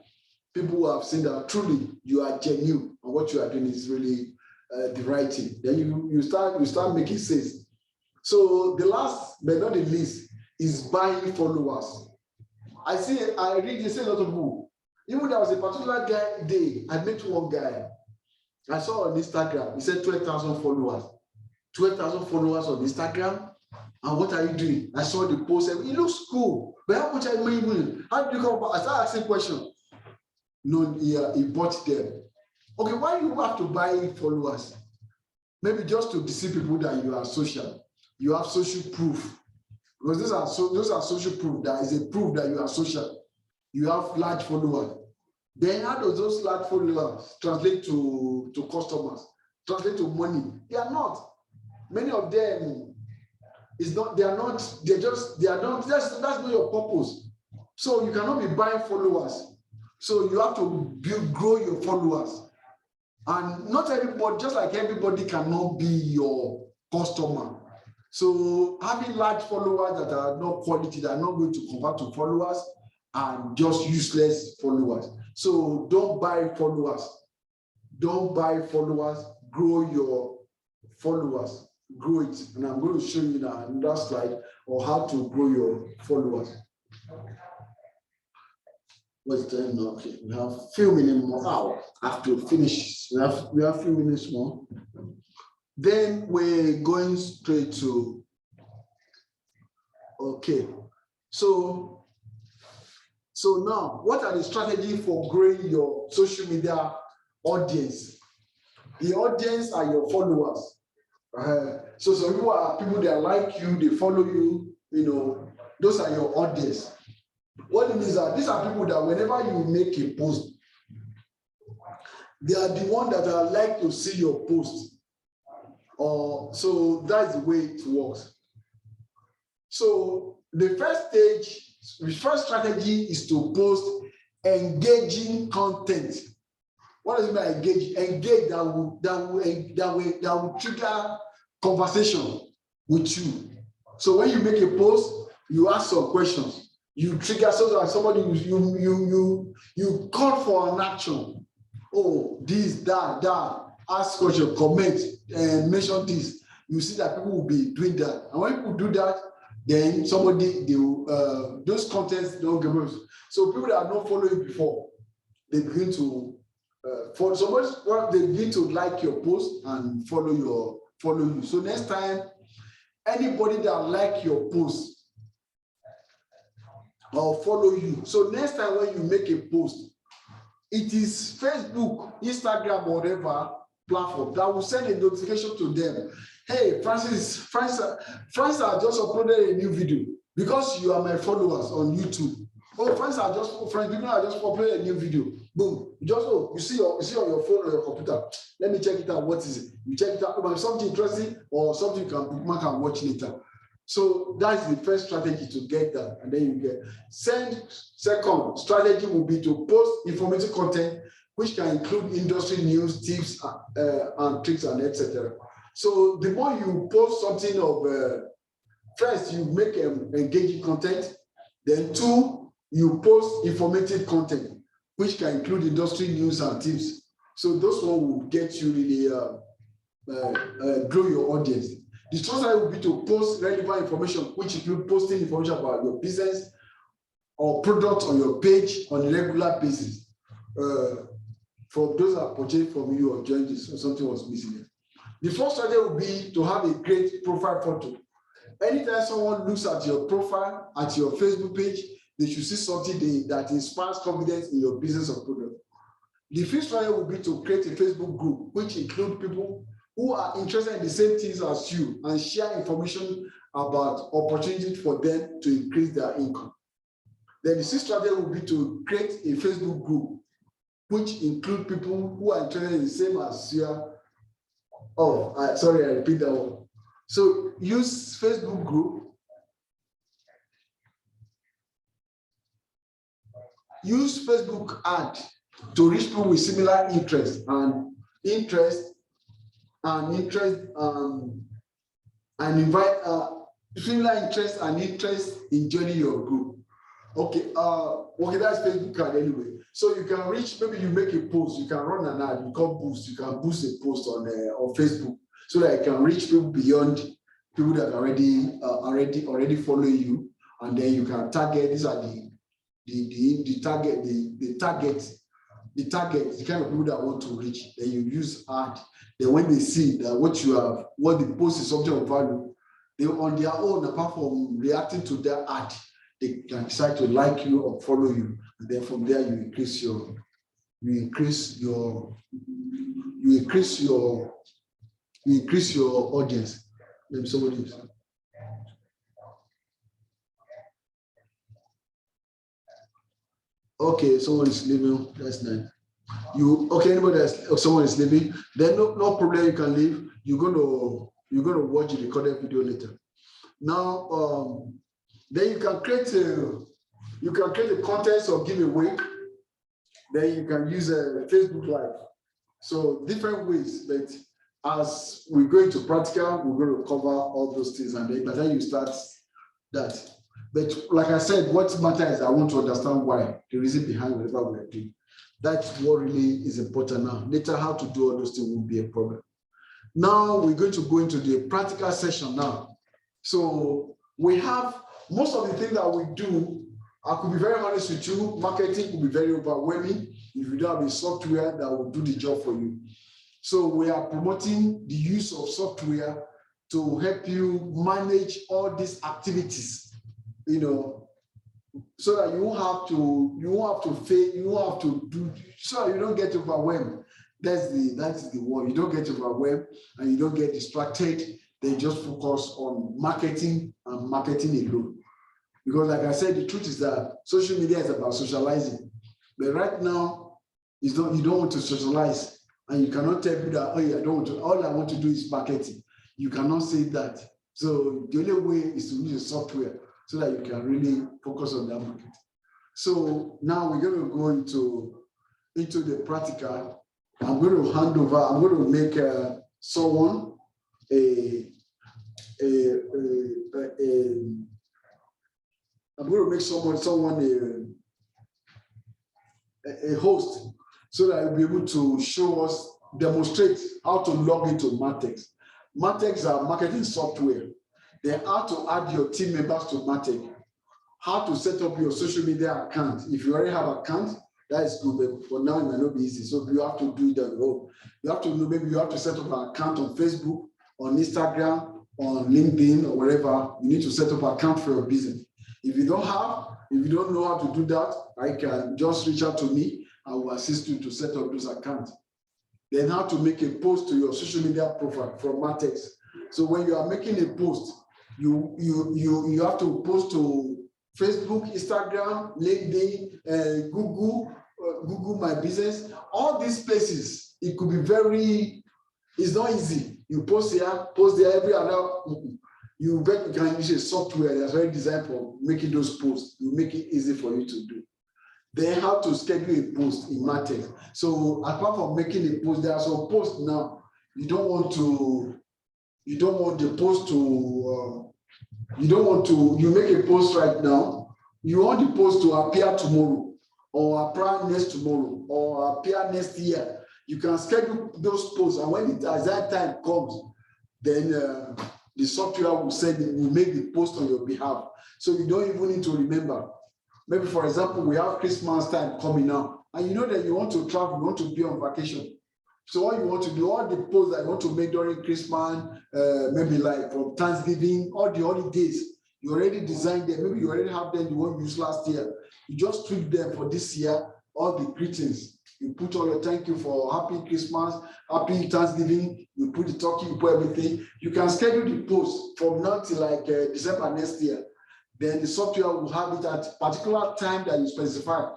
people will have seen that truly you are genuine and what you are doing is really the right thing. Then you start making sense. So the last but not the least is buying followers. I read this a lot of people. Even there was a particular day, I met one guy. I saw on Instagram, he said 12,000 followers. 12,000 followers on Instagram. And what are you doing? I saw the post. It looks cool. But how much are you making? How do you come about? I started asking questions. No, he bought them. Okay, why do you have to buy followers? Maybe just to deceive people that you are social. You have social proof. Because those are social proof. That is a proof that you are social. You have large followers. Then how does those large followers translate to customers? Translate to money? They are not. Many of them that's not your purpose. So you cannot be buying followers. So you have to grow your followers. And not everybody, just like everybody cannot be your customer. So having large followers that are not quality, that are not going to convert to followers, and just useless followers. So don't buy followers. Don't buy followers. Grow your followers. Grow it. And I'm going to show you now another slide on how to grow your followers. What's the time? Okay, we have a few minutes more. Oh, I have to finish. We have a few minutes more. Then we're going straight to, okay. So now, what are the strategies for growing your social media audience? The audience are your followers. So some people are people that like you, they follow you, those are your audience. What it means is that these are people that whenever you make a post, they are the one that are like to see your post. So that's the way it works. So the first strategy is to post engaging content. What does it mean by engage? Engage that will trigger conversation with you. So when you make a post, you ask some questions. You trigger so that somebody you call for an action. Oh, this, that. Ask question, comment, and mention this. You see that people will be doing that. And when people do that, then those contents don't get worse. So people that are not following before, they begin to follow. So they begin to like your post and follow you. So next time, anybody that like your post or follow you. So next time when you make a post, it is Facebook, Instagram, whatever platform that will send a notification to them. Hey, Francis has just uploaded a new video because you are my followers on YouTube. Oh, people are just uploaded a new video. Boom. You see on your phone or your computer. Let me check it out. What is it? You check it out. If something interesting or something you can bookmark and watch later. So that's the first strategy to get that, and then you get second strategy will be to post informative content, which can include industry news, tips, and tricks, and etc. So the more you post something of first, you make engaging content, then 2, you post informative content, which can include industry news and tips. So those one will get you really grow your audience. The third strategy will be to post relevant information, which include posting information about your business or product on your page on a regular basis. For those that purchased from you or joined this, or something was missing there. The fourth strategy will be to have a great profile photo. Anytime someone looks at your profile, at your Facebook page, they should see something that inspires confidence in your business or product. The fifth strategy will be to create a Facebook group, which include people who are interested in the same things as you and share information about opportunities for them to increase their income. Then the sixth strategy will be to create a Facebook group, which include people who are interested in the same as you are. Sorry, I repeat that one. So use Facebook group. Use Facebook ad to reach people with similar interest and invite similar interest and interest in joining your group. Okay, that's Facebook ad anyway. So you can reach, maybe you make a post, you can run an ad, you can boost a post on Facebook so that you can reach people beyond people that already follow you, and then you can target. These are the kind of people that want to reach. Then you use ad. Then when they see that what the post is something of value, they on their own, apart from reacting to their ad, they can decide to like you or follow you, and then from there you increase your audience. Maybe somebody else. Okay, someone is leaving. That's nice. Anybody else? Someone is leaving. Then no problem. You can leave. You're gonna watch the recorded video later. Now, then you can create a contest or giveaway. Then you can use a Facebook Live. So different ways. But as we go into practical, we're going to cover all those things, and then by the time you start that. But like I said, what matters is I want to understand why, the reason behind whatever we're doing. That's what really is important now. Later, how to do all those things will be a problem. Now we're going to go into the practical session now. So we have most of the things that we do. I could be very honest with you, marketing could be very overwhelming if you don't have a software that will do the job for you. So we are promoting the use of software to help you manage all these activities, so that you won't have to do, so you don't get overwhelmed. That's the word. You don't get overwhelmed and you don't get distracted. They just focus on marketing and marketing alone. Because like I said, the truth is that social media is about socializing. But right now, you don't want to socialize, and you cannot tell people that, I don't want to, all I want to do is marketing. You cannot say that. So the only way is to use a software so that you can really focus on that market. So now we're going to go into the practical. I'm going to make someone a host, so that I'll be able to show us, demonstrate how to log into Martech. Martech are marketing software. They how to add your team members to Martech, how to set up your social media account. If you already have an account, that is good, but for now it might not be easy. So you have to do it on your own. You have to know, maybe you have to set up an account on Facebook, on Instagram, on LinkedIn, or wherever. You need to set up an account for your business. If you don't know how to do that, I can just reach out to me. I will assist you to set up those accounts. Then how to make a post to your social media profile from Martech. So when you are making a post, you have to post to Facebook, Instagram, LinkedIn, Google My Business, all these places. It could be it's not easy. You post here, post there, every other. You can use a software that's very designed for making those posts. You make it easy for you to do. Then how to schedule a post in Martech. So apart from making a post, there are some posts now. You make a post right now. You want the post to appear tomorrow, or appear next tomorrow, or appear next year. You can schedule those posts, and when as that time comes, then the software will send it, will make the post on your behalf. So you don't even need to remember. Maybe, for example, we have Christmas time coming now, and you know that you want to travel, you want to be on vacation. So what you want to do, all the posts that you want to make during Christmas, maybe like from Thanksgiving, all the holidays, you already designed them. Maybe you already have them, you won't use last year. You just tweak them for this year, all the greetings. You put all your thank you for happy Christmas, happy Thanksgiving, you put the turkey, you put everything. You can schedule the post from now till like December next year. Then the software will have it at a particular time that you specify.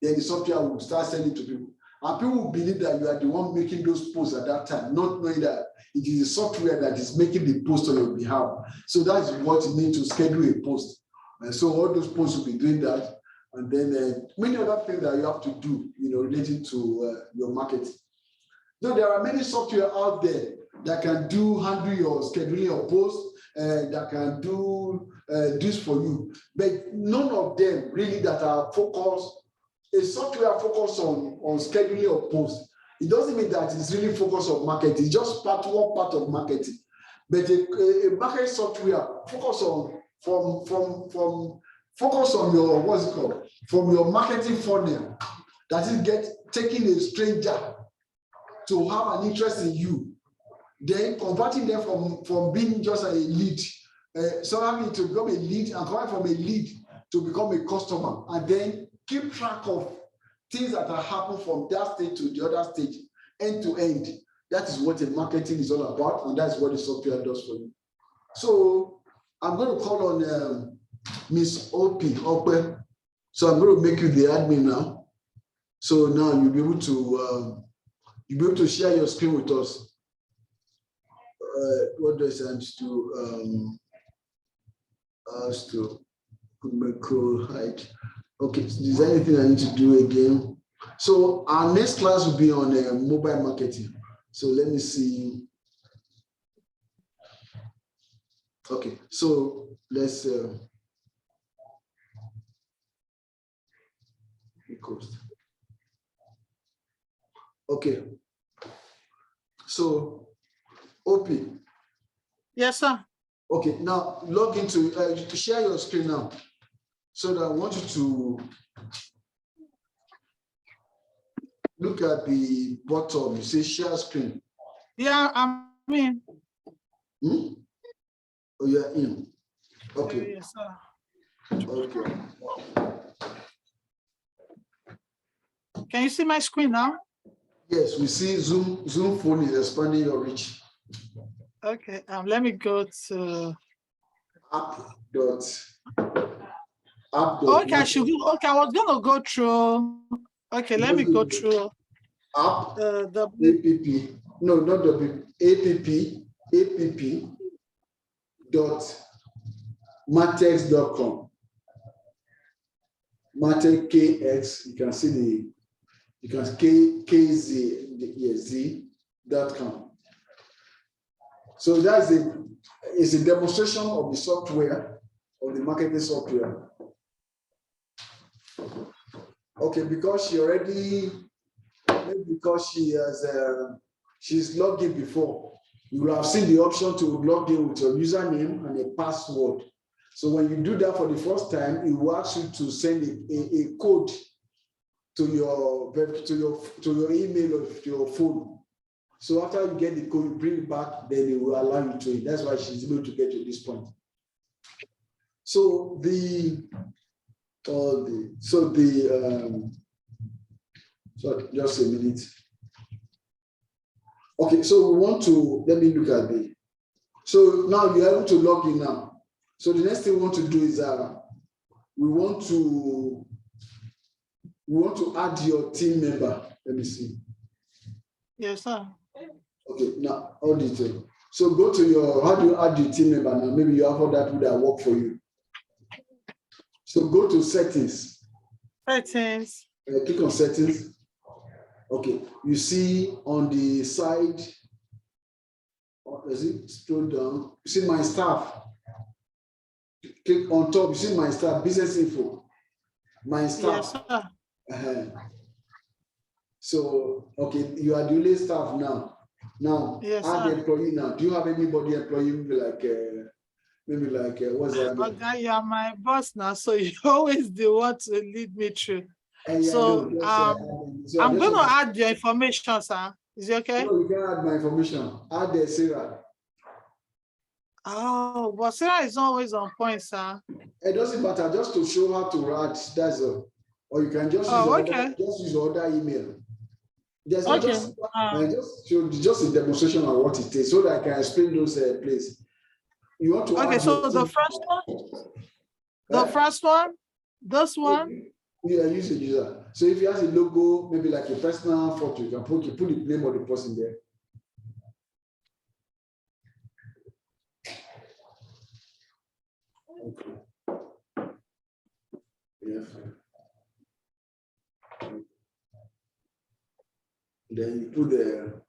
Then the software will start sending to people. And people will believe that you are the one making those posts at that time, not knowing that it is the software that is making the post on your behalf. So that's what it means to schedule a post. And so all those posts will be doing that. And then many other things that you have to do, related to your marketing. So there are many software out there that can handle your scheduling your posts, that can do this for you. But none of them really that are focused. A software focused on scheduling your posts. It doesn't mean that it's really focused on marketing. It's just one part of marketing. But a marketing software focus on your what's it called? From your marketing funnel. That is taking a stranger to have an interest in you, then converting them from being just a lead, so to become a lead, and convert from a lead to become a customer, and then keep track of things that are happening from that stage to the other stage, end to end. That is what the marketing is all about, and that's what the software does for you. So I'm going to call on Miss Ope. So I'm going to make you the admin now. So now you'll be able to share your screen with us. What does I need to do? As to macro height. Okay, so is there anything I need to do again? So our next class will be on mobile marketing. So let me see. Okay, so let's okay. So OP. Yes, sir. Okay, now log into share your screen now. So that I want you to look at the bottom. You say share screen. Yeah, I'm in. Oh, you're in. Okay. Yes, sir. Okay. Can you see my screen now? Yes, we see Zoom phone is expanding your reach. Okay. Let me go to app. Okay, I should go. Okay, I was gonna go through. Okay, let me go through app. The app. No, not the app. Matex.com. Matex KX. You can see KZ.com. So that's it's a demonstration of the software, of the marketing software. Okay, because she's logged in before, you will have seen the option to log in with your username and a password. So when you do that for the first time, it will ask you to send a code to your email or to your phone. So after you get the code, you bring it back, then it will allow you to. That's why she's able to get to this point. So so just a minute. Okay, so we want to, let me look at so now you're able to log in now. So the next thing we want to do is we want to add your team member. Let me see. Yes, sir. Okay, now audit. So go to how do you add your team member now? Maybe you have all that would work for you. So go to settings. Settings. Click on settings. Okay, you see on the side, does it scroll down? You see my staff. Click on top, you see my staff, business info. My staff. Yes, sir. So, okay, you are the only staff now. Now, Yes, add sir. the employee now. Do you have anybody employee maybe like what's that? Okay, you are my boss now, so you always the one to lead me through. Yeah, So no, so I'm going to add your information, sir. Is it okay? No, you can add my information. Add the Sarah. Oh, but Sarah is always on point, sir. It doesn't matter, just to show how to add. That's all. Or you can just use other email. There's no just a demonstration of what it is, so that I can explain those places. You want to add so the first one, this one. Yeah, use a user. So if you have a logo, maybe like a personal photo, you can put the name of the person there. Okay. Yeah. Then you put the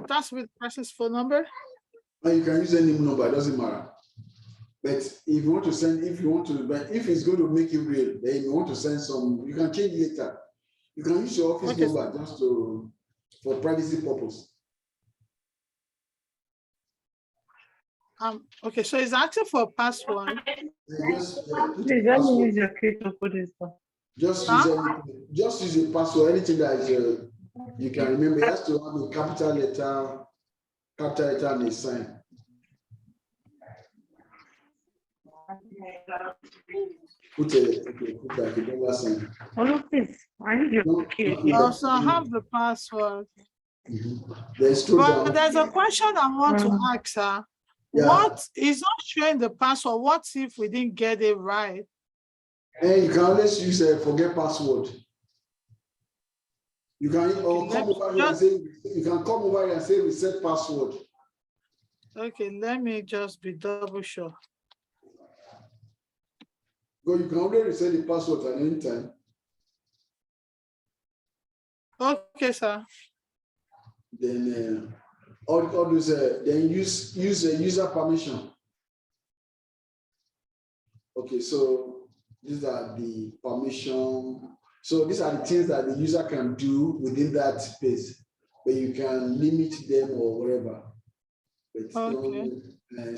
that's with the person's phone number. And you can use any number, it doesn't matter. But if you want to send, but if it's going to make you real, then you want to send some, you can change later. You can use your office number just for privacy purpose. Okay, so it's asking for a password. Just use your key to put this one. Just use a password, anything that is you can remember. It has to have a capital letter and a sign. Put like a dollar sign. Oh, please, I need your key. Also, I have the password. But there's a question I want to ask her. Yeah. What is not showing the password? What if we didn't get it right? And you can always use a forget password. You can come over here and say reset password. Okay, let me just be double sure. But you can only reset the password at any time. Okay, sir. Then all those then use user permission. Okay, so these are the permission. So these are the things that the user can do within that space, but you can limit them or whatever. But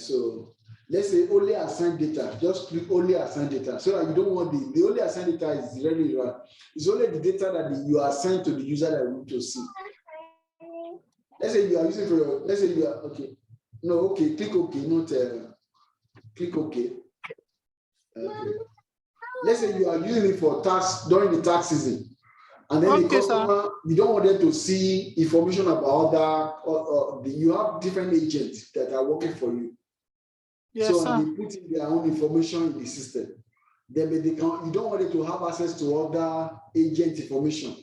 so let's say only assign data. Just click only assign data, so that you don't want the only assign data is really right. It's only the data that you assign to the user that you need to see. Let's say you are using for your. Let's say you are okay. No, okay. Click OK. Not click OK. Okay. Let's say you are using it for tax during the tax season, and then the customer, you don't want them to see information about that. You have different agents that are working for you. Yes, so they put in their own information in the system. Then you don't want them to have access to other agent information.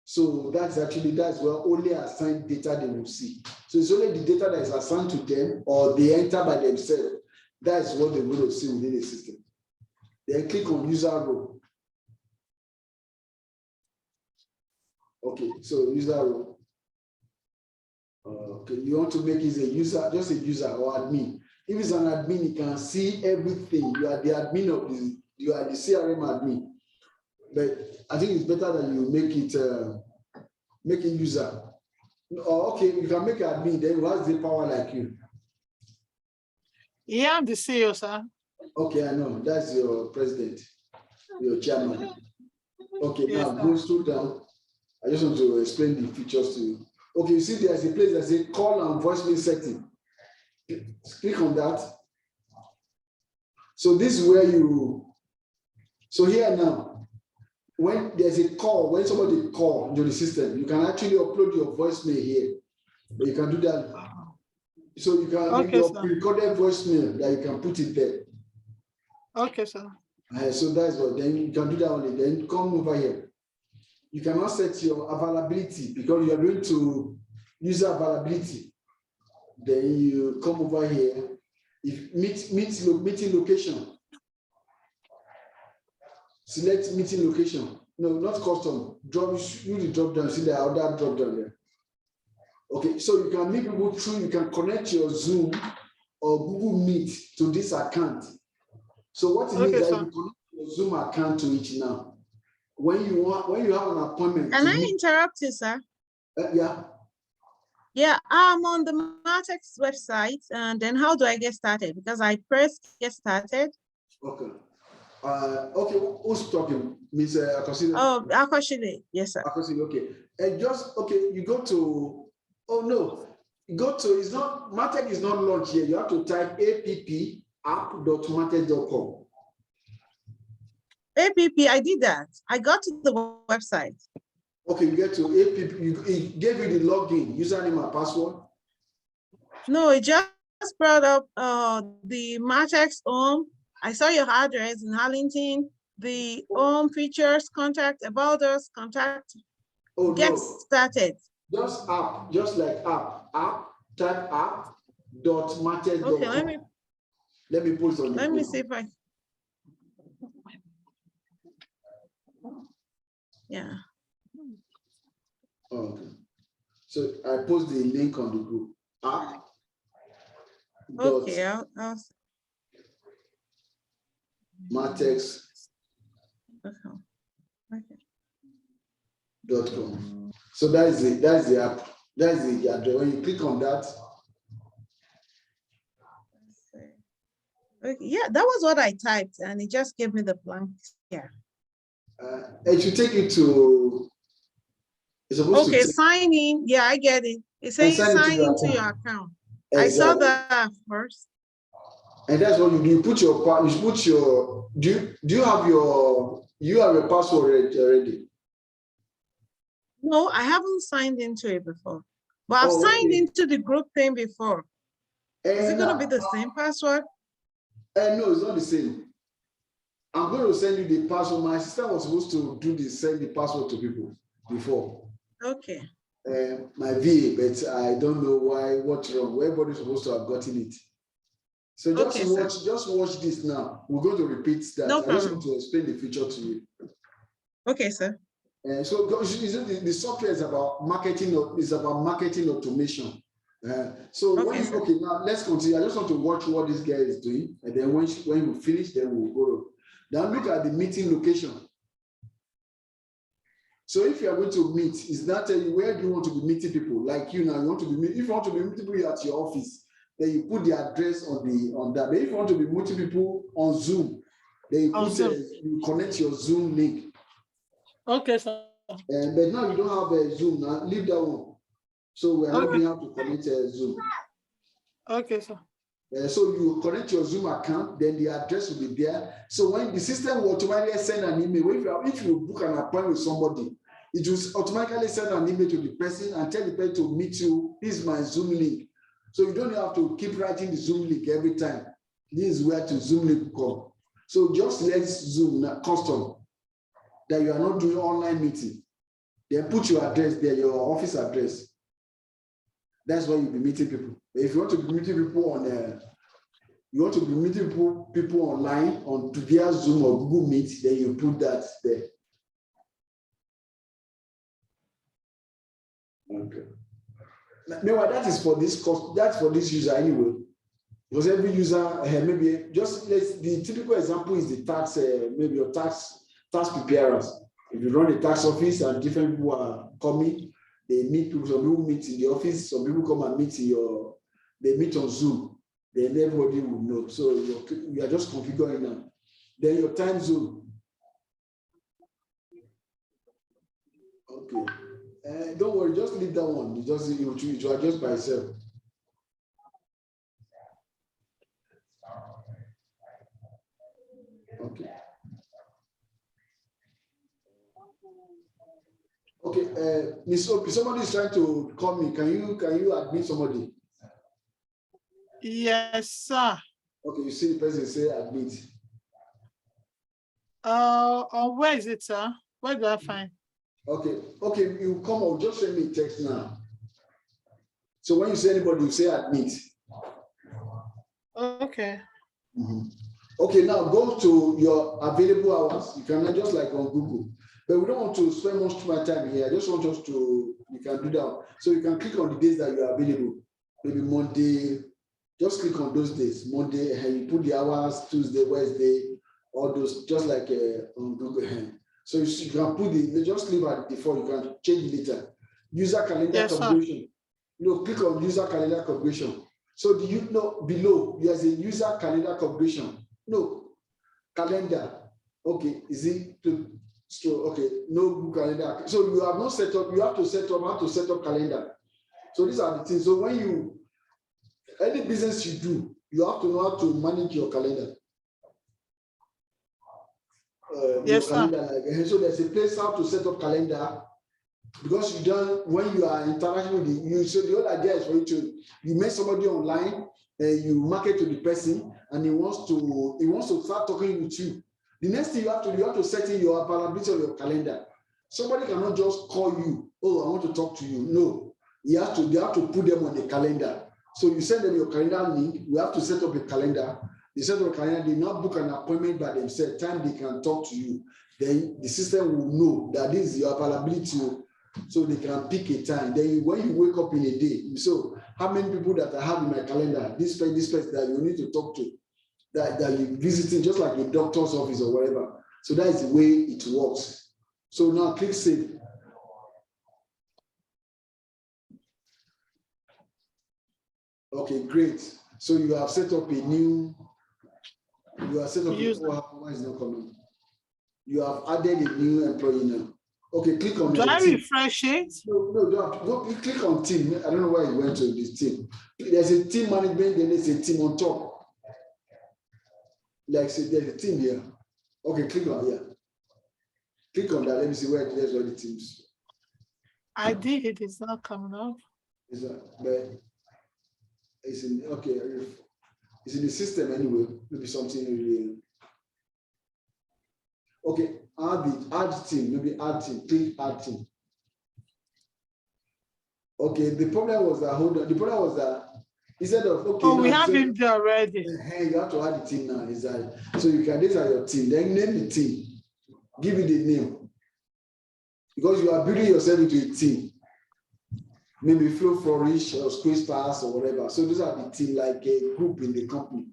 So that's where only assigned data they will see. So it's only the data that is assigned to them or they enter by themselves. That's what they will see within the system. Then click on user role. Okay, so user role. Okay, you want to make it a user, just a user or admin. If it's an admin, you can see everything. You are the admin of you are the CRM admin. But I think it's better that you make it user. Okay, you can make admin, then who has the power like you? Yeah, I'm the CEO, sir. Okay, I know. That's your president, your chairman. Okay, yes, now go slow down. I just want to explain the features to you. Okay, you see there's a place that says call and voicemail setting. Click on that. So this is where so here now, when there's a call, when somebody calls into the system, you can actually upload your voicemail here. But you can do that. So you can make your recorded voicemail that you can put it there. Okay, sir. So that's what, then you can do that only. Then come over here. You cannot set your availability because you are going to user availability. Then you come over here. If meeting location. Select meeting location. No, not custom. Use the drop down. See the other drop down there. Okay, so you can meet people through. You can connect your Zoom or Google Meet to this account. So what it means Okay, is that sir. you connect your Zoom account to it now. When you have an appointment, Can to I meet, interrupt you, sir? yeah. Yeah, I'm on the Martex website, and then how do I get started? Because I pressed get started. Okay. Okay, who's talking? Miss Akosile? Oh, Akoshide, yes, sir. Akosile, okay. And just, okay, you go to, oh no, you go to, it's not, Martech is not launched here. You have to type app.martech.com. App, I did that. I got to the website. Okay, you get to app, it gave you the login, username and password. No, it just brought up the Martex home. I saw your address in Harlington, the home features, contact, about us, contact, Oh get no, started. just app, just like app, type app.martech.com. Okay, Let me put it on the let me group. see if I. Yeah. Okay. So I post the link on the group. App. Okay, Martex.com. okay. So that's the app. That's the address. When you click on that. Okay, yeah, that was what I typed, and it just gave me the blank. Yeah. It should take you to. It's supposed Okay, to sign in. Yeah, I get it. It's saying sign into your account. I saw that first. And that's what you do. You put your do you have your password already? No, I haven't signed into it before, but I've signed into the group thing before. Is it going to be the same password? No, it's not the same. I'm going to send you the password. My sister was supposed to send the password to people before. Okay. My VA, but I don't know what's wrong. Everybody's supposed to have gotten it. So just watch this now. We're going to repeat that. No I just problem. want to explain the feature to you. Okay, sir. So the software is about marketing. Is about marketing automation. So now let's continue. I just want to watch what this guy is doing, and then when we finish, then we'll go. Now look at the meeting location. So if you are going to meet, it's not telling you where do you want to be meeting people. Like you now, you want to be if you want to be meeting people at your office, then you put the address on that. But if you want to be meeting people on Zoom, then you connect your Zoom link. Okay, sir. But now you don't have a Zoom. Now leave that one. So we are not being able to connect a Zoom. Okay, sir. So you connect your Zoom account, then the address will be there. So when the system will automatically send an email, if you book an appointment with somebody, it will automatically send an email to the person and tell the person to meet you. This is my Zoom link. So you don't have to keep writing the Zoom link every time. This is where to Zoom link come. So just let Zoom custom that you are not doing online meeting. Then put your address there, your office address. That's why you'll be meeting people. If you want to be meeting people people online on via Zoom or Google Meet, then you put that there. Okay. Meanwhile, that is for this cost. That's for this user anyway. Because every user maybe just the typical example is the tax. Maybe your tax preparers. If you run a tax office and different people are coming. They meet people, some people meet in the office, some people come and meet they meet on Zoom, then everybody will know. So you are just configuring now. Then your time zone. Okay. Don't worry, just leave that one. It will adjust by itself. Okay. Okay, Miss Opie, somebody is trying to call me. Can you admit somebody? Yes, sir. Okay, you see the person say admit. Where is it, sir? Where do I find? Okay, you come on, just send me a text now. So when you say anybody, you say admit. Okay. Okay, now go to your available hours. You can just like on Google. But we don't want to spend much too much time here. I just want us to, you can do that. So you can click on the days that you are available. Maybe Monday, Just click on those days, Monday, and you put the hours, Tuesday, Wednesday, all those, just like on Google. So you can put just leave at default, you can change it later. User calendar Yes, sir. configuration. Click on user calendar configuration. So do you know below there's a user calendar configuration? No, calendar. Okay, is it okay? No Google calendar. So you have not set up, you have to set up how to set up calendar. So these are the things. So when any business you do, you have to know how to manage your calendar. Yes, your calendar. So there's a place how to set up calendar, because you don't, when you are interacting with you. So the whole idea is for you meet somebody online and you market to the person, and he wants to start talking with you. The next thing you have to set in your availability of your calendar. Somebody cannot just call you, oh, I want to talk to you. No, they have to put them on the calendar. So you send them your calendar link. We have to set up a calendar. They set up a calendar. They now book an appointment by themselves. Time they can talk to you. Then the system will know that this is your availability, so they can pick a time. Then when you wake up in a day, so how many people that I have in my calendar? This person that you need to talk to, that you're visiting, just like a doctor's office or whatever. So that is the way it works. So now click save. Okay, great. So you have set up a new, why is it not coming? You have added a new employee now. Okay, click on Do I team. refresh it? No, don't click on team. I don't know why you went to this team. There's a team management, then there's a team on top. Like, say, there's a team here. Okay, click on here. Click on that. Let me see where there's all the teams. I did. It's not coming up. Is that, but it's in, okay, it's in the system anyway. Maybe something really. Okay, add team, maybe add team, click add team. Okay, the problem was that instead of, okay. Oh, we have him there already. Hey, you have to add the team now. Is that so? You can, these are your team. Then name the team. Give it the name. Because you are building yourself into a team. Maybe Flow Flourish or Squeeze Pass or whatever. So these are the team, like a group in the company.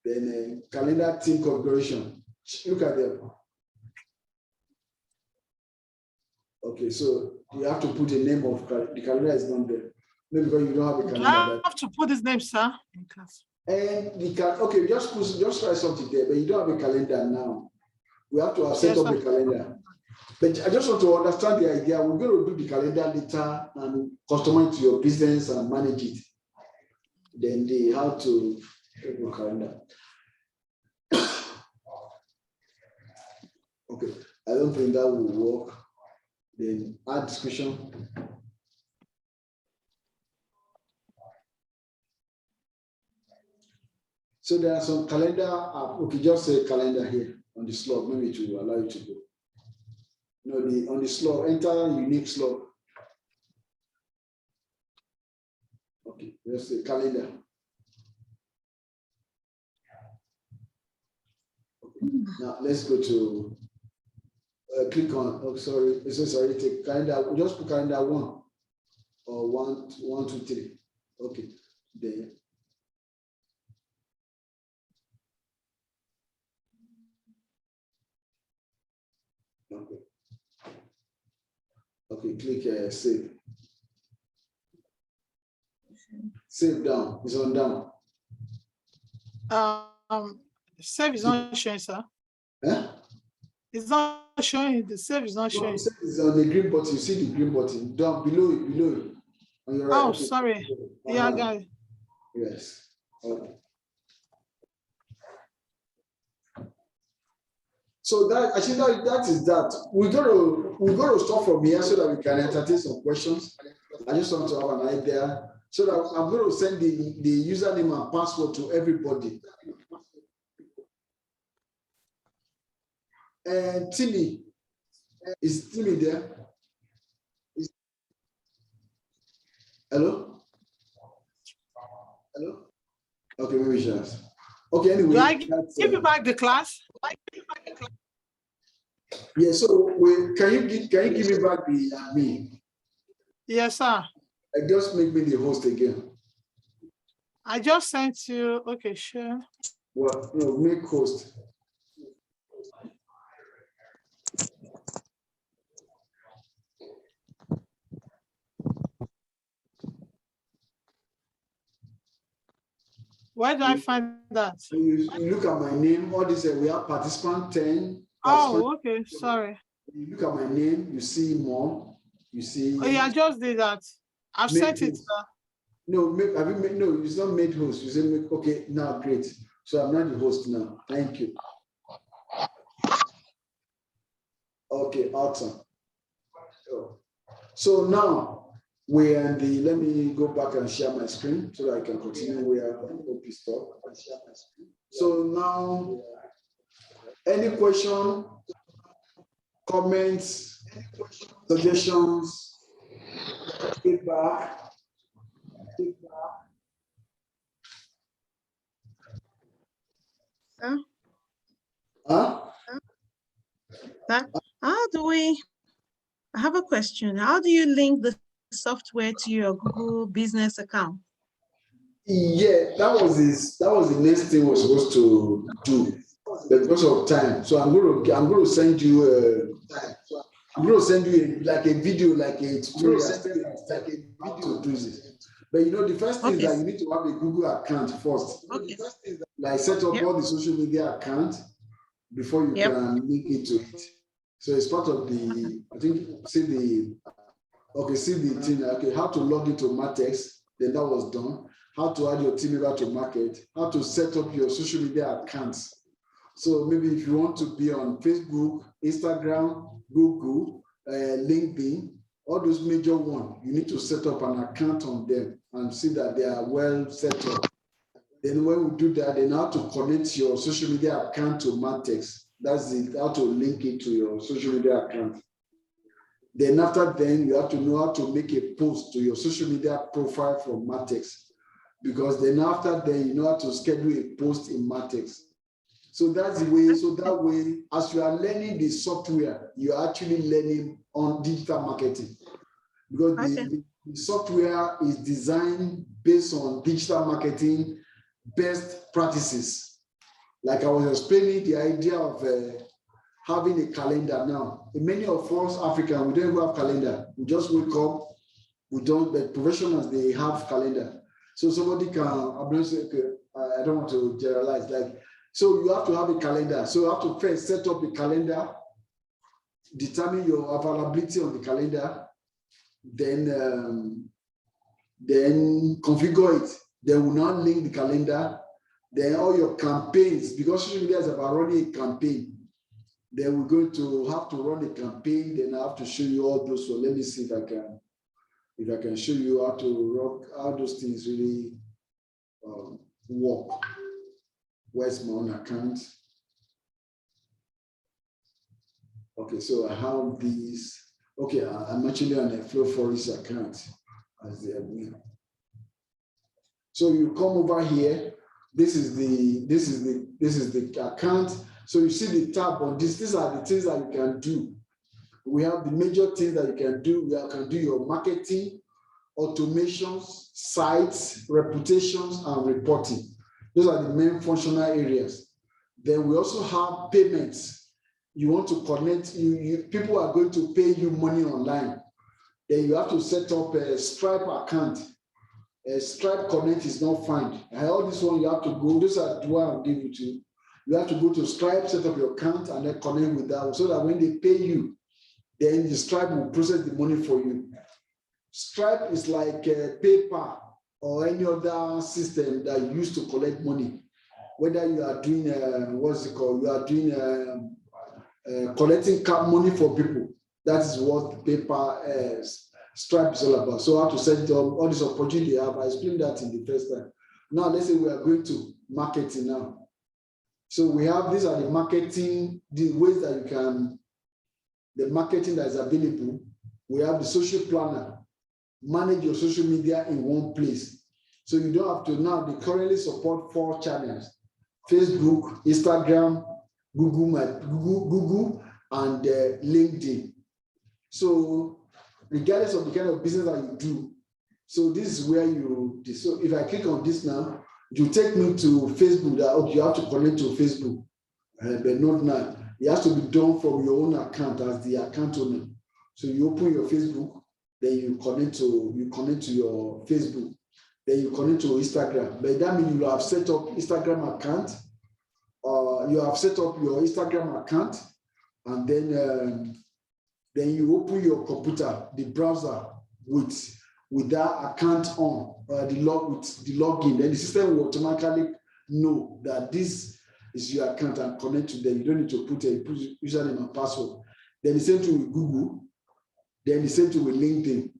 Then calendar team configuration. Look at them. Okay, so you have to put the name of the calendar is not there. Maybe because you don't have a calendar. I have to put his name, sir. And okay, just try something there, but you don't have a calendar now. We have to have set up the calendar. But I just want to understand the idea. We're going to do the calendar later and customize to your business and manage it. Then they have to take your calendar. Okay, I don't think that will work. Then add description. So there are some calendar. Okay, just say calendar here on the slot. Maybe it will allow you to go. No, on the slot, enter unique slot. Okay, just say calendar. Okay. Now let's go to click on. Oh, sorry, sorry. Take calendar. Just put calendar 1 or 1, 2, 3. Okay, there. Okay. Okay, click save. Save down. It's on down. Save is not showing, sir. Huh? It's not showing. The save is not showing. No, it's on the green button. You see the green button down below it. On your right. Oh, sorry. Yeah, I got it. Yes. Okay. So that actually that is that. We're going to stop from here so that we can entertain some questions. I just want to have an idea. So that I'm going to send the username and password to everybody. And Timmy, is Timmy there? Hello? Hello? Okay, maybe she has. Okay, anyway. Do I give you back the class? Yeah, so can you give me back the admin? Yes, sir. Just make me the host again. I just sent you. Okay, sure. Well, no, make host. Where do I find that? You look at my name, all this, we have participant 10. Oh, okay, sorry. You look at my name, you see more, you see. Oh, yeah, I just did that. I've sent it, sir. No, have you made, no, it's not made host. You say, okay, now great. So I'm not the host now. Thank you. Okay, awesome. So now we're in the, let me go back and share my screen so that I can continue where OP stop. So now, any question, comments, suggestions, feedback? Huh? How do we, I have a question. How do you link the software to your Google business account? Yeah, that was the next thing we're supposed to do, because of time. So I'm going to send you like a video, like a tutorial, like a video to do this. But you know, the first thing is that you need to have a Google account first. Okay. Like set up all the social media account before you can link it to it. So it's part of the, I think, see the thing, okay, how to log into Matex, then that was done. How to add your team member to market, how to set up your social media accounts. So maybe if you want to be on Facebook, Instagram, Google, LinkedIn, all those major ones, you need to set up an account on them and see that they are well set up. Then when we do that, then how to connect your social media account to Matex. That's it, how to link it to your social media account. Then after then, you have to know how to make a post to your social media profile from Matex. Because then after then, you know how to schedule a post in Matex. So that's the way, so that way, as you are learning the software, you're actually learning on digital marketing. Because the software is designed based on digital marketing best practices. Like I was explaining the idea of having a calendar now. In many of us Africans, we don't even have calendar. We just wake up, we don't, but professionals, they have calendar. So somebody can, I don't want to generalize, like, so you have to have a calendar. So you have to first set up a calendar, determine your availability on the calendar, then configure it. Then we'll now link the calendar. Then all your campaigns, because social media is about running a campaign. Then we're going to have to run a campaign. Then I have to show you all those. So let me see if I can show you how to rock, how those things really work. Where's my own account? Okay, so I have these. Okay, I'm actually on a Flowforest account as the admin. So you come over here. This is the account. So you see the tab on this. These are the things that you can do. We have the major things that you can do. You can do your marketing, automations, sites, reputations, and reporting. Those are the main functional areas. Then we also have payments. You want to connect, people are going to pay you money online. Then you have to set up a Stripe account. A Stripe Connect is not found. All this one you have to go, those are the one I'll give you to. You have to go to Stripe, set up your account, and then connect with that, so that when they pay you, then the Stripe will process the money for you. Stripe is like PayPal or any other system that you use to collect money. Whether you are doing, what's it called? You are doing collecting money for people. That is what PayPal Stripe is all about. So how to set up all this opportunity you have. I explained that in the first time. Now let's say we are going to marketing now. So we have, these are the marketing, the ways that you can, the marketing that is available. We have the social planner. Manage your social media in one place. So you don't have to, now they currently support 4 channels: Facebook, Instagram, Google, and LinkedIn. So regardless of the kind of business that you do, so this is where you, so if I click on this now, you take me to Facebook, that okay, you have to connect to Facebook, but not now. It has to be done from your own account as the account owner. So you open your Facebook, then you connect to your Facebook, then you connect to Instagram. But that means you have set up Instagram account, you have set up your Instagram account, and then you open your computer, the browser with that account on, with the login. Then the system will automatically know that this is your account and connect to them. You don't need to put a username and password. Then the same thing with Google. Then the same thing with LinkedIn.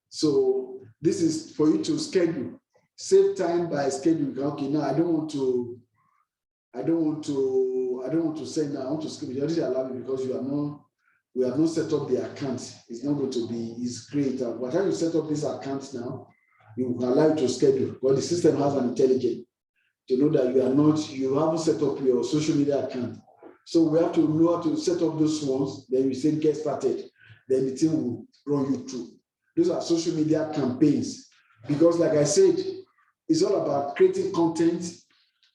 So this is for you to schedule, save time by scheduling. Okay, now I don't want to send now. I want to schedule. You already allow me because we have not set up the account. It's not going to be, it's great. By the time you set up this account now, you can allow you to schedule because the system has an intelligence to know that you haven't set up your social media account. So we have to know how to set up those ones. Then we say get started. Then the team will run you through. Those are social media campaigns. Because like I said, it's all about creating content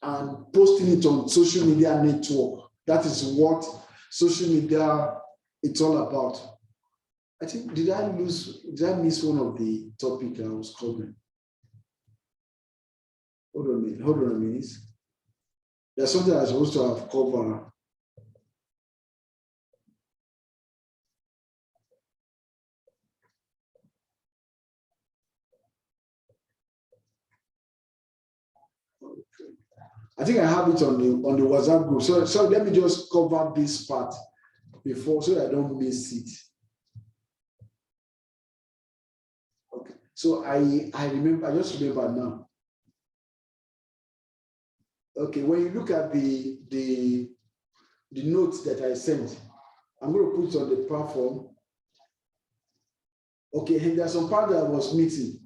and posting it on social media network. That is what social media it's all about. I think, did I miss one of the topic I was covering? Hold on a minute. There's something I was supposed to have covered. I think I have it on the WhatsApp group. So let me just cover this part before so that I don't miss it. Okay. So I just remember now. Okay, when you look at the notes that I sent, I'm going to put it on the platform. Okay, and there's some part that I was missing.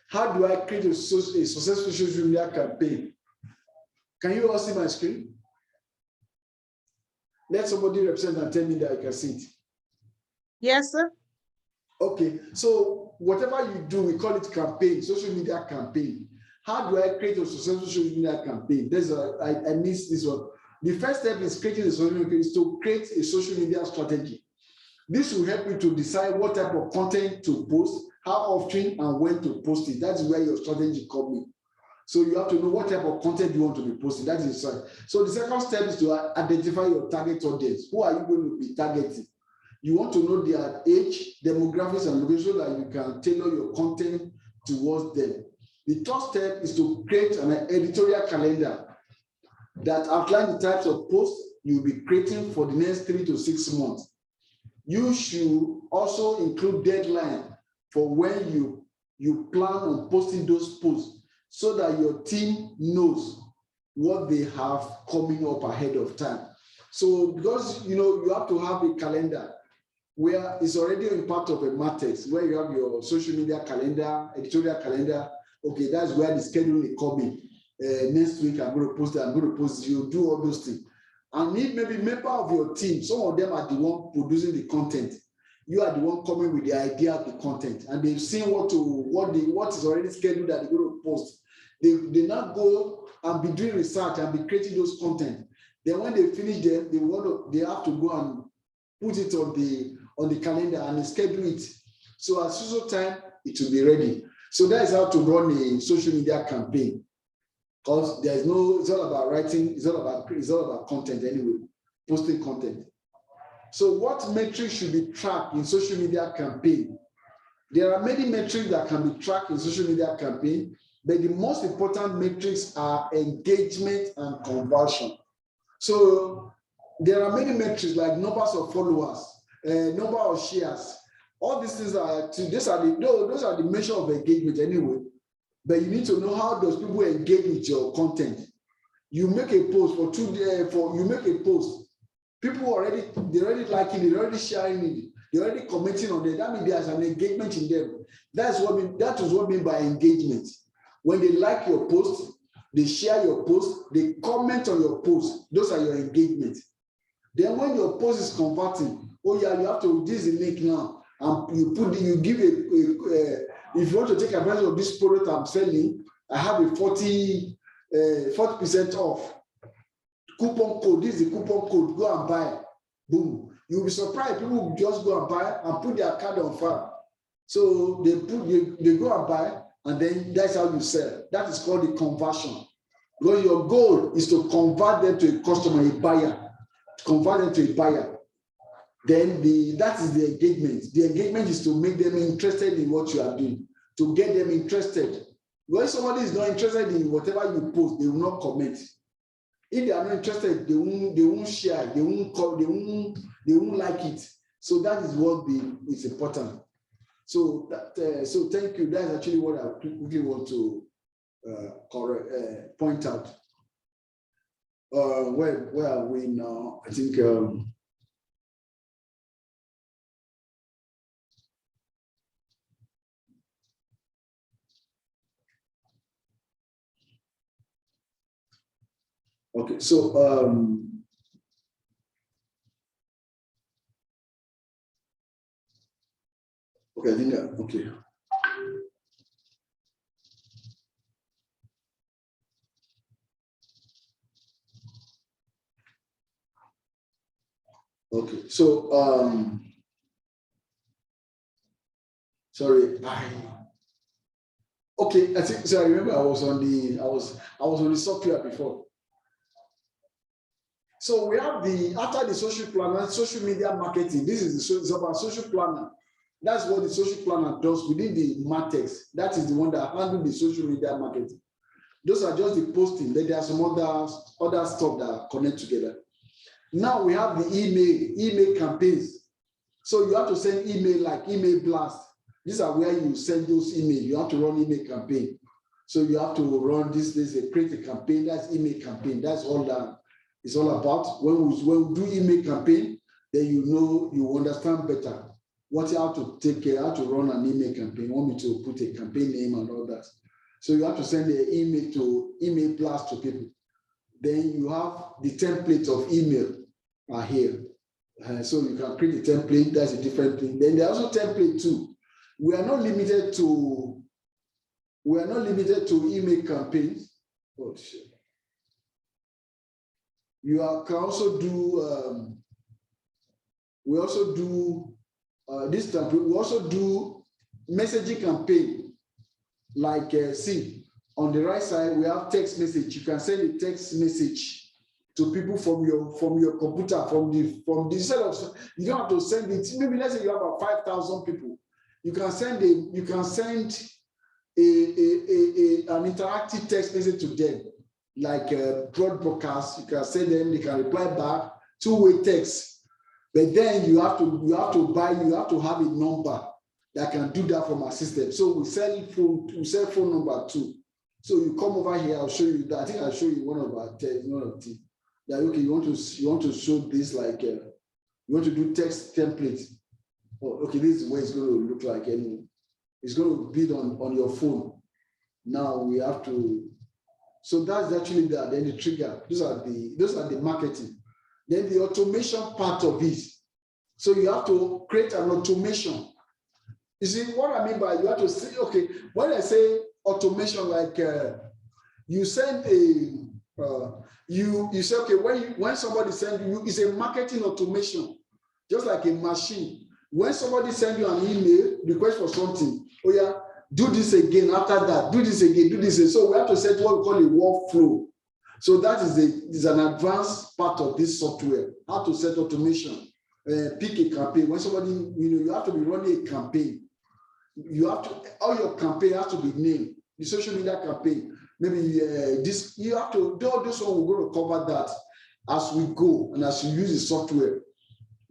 How do I create a successful social media campaign? Can you all see my screen? Let somebody represent and tell me that I can see it. Yes, sir. Okay, so whatever you do, we call it campaign, social media campaign. How do I create a successful social media campaign? I missed this one. The first step is creating a social media is to create a social media strategy. This will help you to decide what type of content to post, how often and when to post it. That's where your strategy comes in. So you have to know what type of content you want to be posting. That is right. So the second step is to identify your target audience. Who are you going to be targeting? You want to know their age, demographics, and location so that you can tailor your content towards them. The third step is to create an editorial calendar that outlines the types of posts you'll be creating for the next 3 to 6 months. You should also include deadline for when you plan on posting those posts so that your team knows what they have coming up ahead of time. So because you have to have a calendar where it's already in part of a matrix where you have your social media calendar, editorial calendar. Okay, that's where the schedule is coming. Next week I'm going to post that, I'm going to post, you do all those things. And if maybe member of your team, some of them are the one producing the content. You are the one coming with the idea of the content, and they've seen what is already scheduled that they're going to post. They now go and be doing research and be creating those content. Then when they finish them, they have to go and put it on the calendar and schedule it. So at social time, it will be ready. So that is how to run a social media campaign. Because it's all about writing, it's all about content anyway, posting content. So what metrics should be tracked in social media campaign? There are many metrics that can be tracked in social media campaign, but the most important metrics are engagement and conversion. So there are many metrics like numbers of followers, number of shares. All these things those are the measure of engagement anyway. But you need to know how those people engage with your content. You make a post you make a post. People they're already liking it, they're already sharing it, they're already commenting on it. That means there's an engagement in them. That is what I mean by engagement. When they like your post, they share your post, they comment on your post, those are your engagement. Then when your post is converting, oh yeah, you have to, this is the link now. And you put, you give if you want to take advantage of this product I'm selling, I have a 40% off. Coupon code, this is the coupon code, go and buy. Boom. You'll be surprised, people will just go and buy and put their card on file. So they go and buy, and then that's how you sell. That is called the conversion. Because your goal is to convert them to a customer, a buyer, convert them to a buyer. Then that is the engagement. The engagement is to make them interested in what you are doing, to get them interested. When somebody is not interested in whatever you post, they will not comment. If they are not interested, they won't share, they won't call, they won't like it. So that is what is important. So so thank you. That's actually what I quickly want to point out. Where are we now? I think okay, so okay, I think okay. Okay, so sorry, okay, I think so. I remember I was on the software before. So we have after the social planner, social media marketing. This is it's about social planner. That's what the social planner does within the Matex. That is the one that handles the social media marketing. Those are just the posting. Then there are some other stuff that connect together. Now we have the email campaigns. So you have to send email like email blast. These are where you send those emails. You have to run email campaign. So you have to run this, create a campaign. That's email campaign. That's all that it's all about. When we do email campaign, then you understand better what you have to take care, how to run an email campaign. You want me to put a campaign name and all that. So you have to send an email blast to people. Then you have the template of email here. So you can create a template, that's a different thing. Then there's also template too. We are not limited to email campaigns. Oh shit. You can also do we also do this template. We also do messaging campaign. Like see on the right side, we have text message. You can send a text message to people from your computer, from the instead of, you don't have to send it. Maybe let's say you have about 5,000 people. You can send an interactive text message to them, like broadcast. You can send them, they can reply back, two-way text. But then you have to have a number that can do that from our system. So we sell phone number too. So you come over here, I'll show you that. I think I'll show you one of the that okay, you want to show this like you want to do text template. Oh, okay, this is what it's going to look like anyway. It's going to be on your phone. Now we have to. So that's actually that. Then the trigger. Those are the marketing. Then the automation part of it. So you have to create an automation. You see what I mean by you have to say, okay, when I say automation, like you send you say, okay, when somebody sends you, it's a marketing automation, just like a machine. When somebody sends you an email, request for something, oh yeah, do this again, after that, do this again, do this again. So we have to set what we call a workflow. So that is an advanced part of this software, how to set automation. Pick a campaign. When somebody, you have to be running a campaign. You have to, all your campaign has to be named. The social media campaign, maybe this, you have to, this one we're going to cover that as we go and as you use the software.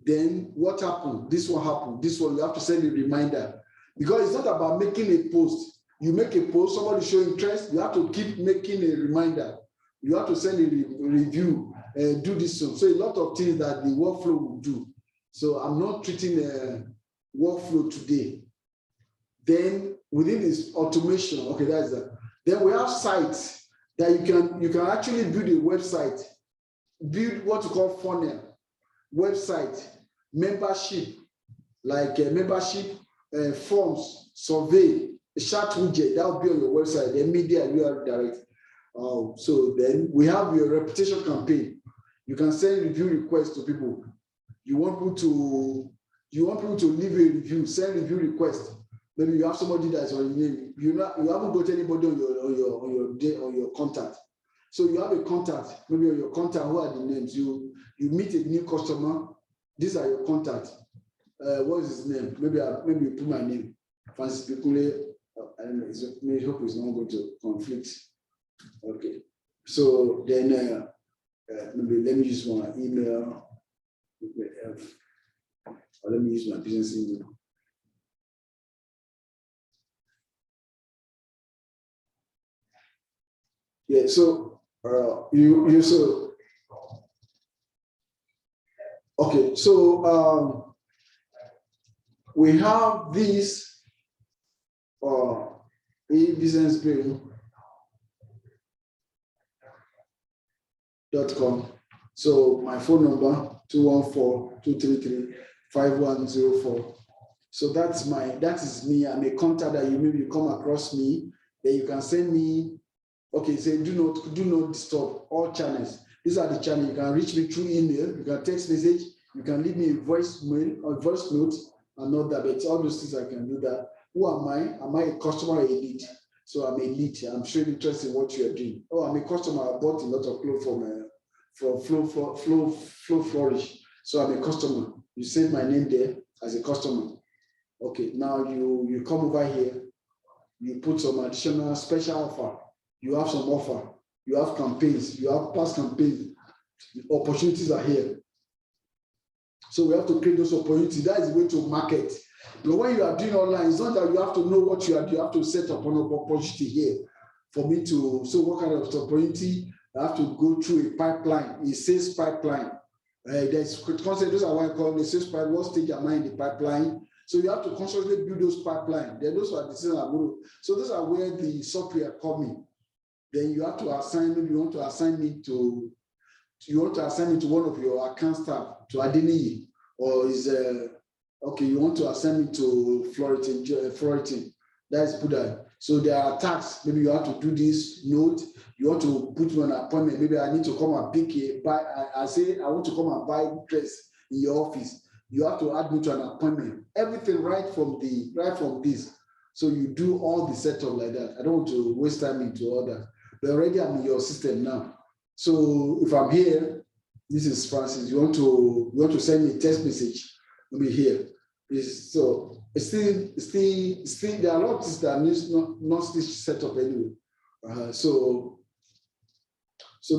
Then what happened? This one happened. This one, you have to send a reminder. Because it's not about making a post. You make a post, somebody show interest, you have to keep making a reminder. You have to send a review, do this. So a lot of things that the workflow will do. So I'm not treating a workflow today. Then within this automation, okay, that's that. Then we have sites that you can actually build a website, build what you call funnel. website, membership, like membership forms, survey, a chat widget, that will be on your website, then media URL direct. So then we have your reputation campaign. You can send review requests to people. You want people to leave a review, send review request. Maybe you have somebody that's on your name. You haven't got anybody on your contact. So you have a contact, maybe on your contact, who are the names? You meet a new customer. These are your contacts. What is his name? Maybe you put my name. Francis Bikule. I don't know. I hope it's not going to conflict. Okay. So then maybe let me use my email. Or let me use my business email. Yeah, so you so okay, so we have this ebusinessbrain.com. So my phone number 214-233-5104. So that is me. I'm a contact that you come across me. Then you can send me. Okay, say do not disturb all channels. These are the channels. You can reach me through email. You can text message. You can leave me a voicemail or voice note and all that. But all those things I can do that. Who am I? Am I a customer or a lead? So I'm a lead. I'm showing interest in what you are doing. Oh, I'm a customer. I bought a lot of clothes from Flow Flourish. So I'm a customer. You save my name there as a customer. Okay, now you come over here. You put some additional special offer. You have some offer. You have campaigns. You have past campaigns. The opportunities are here. So we have to create those opportunities. That is the way to market. But when you are doing online, it's not that you have to know what you are. You have to set up an opportunity here for me to. So what kind of opportunity? I have to go through a pipeline. It says pipeline. There's concept. Those are what I call it. It says pipeline. What stage am I in the pipeline? So you have to consciously build those pipelines. Then those are the things I'm going to. So those are where the software coming. Then you have to assign. Maybe you want to assign me to. You want to assign me to one of your account staff, to Adeniyi, or is okay? You want to assign me to Floritin. That is Buddha. So there are tasks. Maybe you have to do this note. You want to put me on an appointment. Maybe I need to come and pick a buy. I say I want to come and buy dress in your office. You have to add me to an appointment. Everything right from this. So you do all the setup like that. I don't want to waste time into all that. But already I'm in your system now. So if I'm here, this is Francis. You want to send me a text message? Let me here. So it's still there are a lot of things that are not still set up anyway. So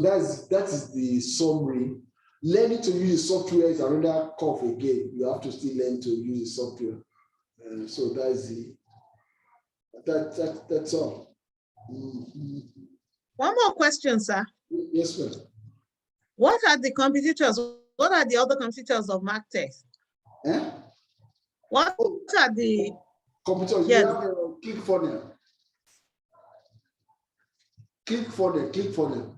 that is the summary. Learning to use the software is another curve again. You have to still learn to use the software. So that's all. Mm-hmm. One more question, sir. Yes, ma'am. What are the competitors? What are the other competitors of MarkTech? Eh? What are the competitors? Yes. You have ClickFunnels. ClickFunnels.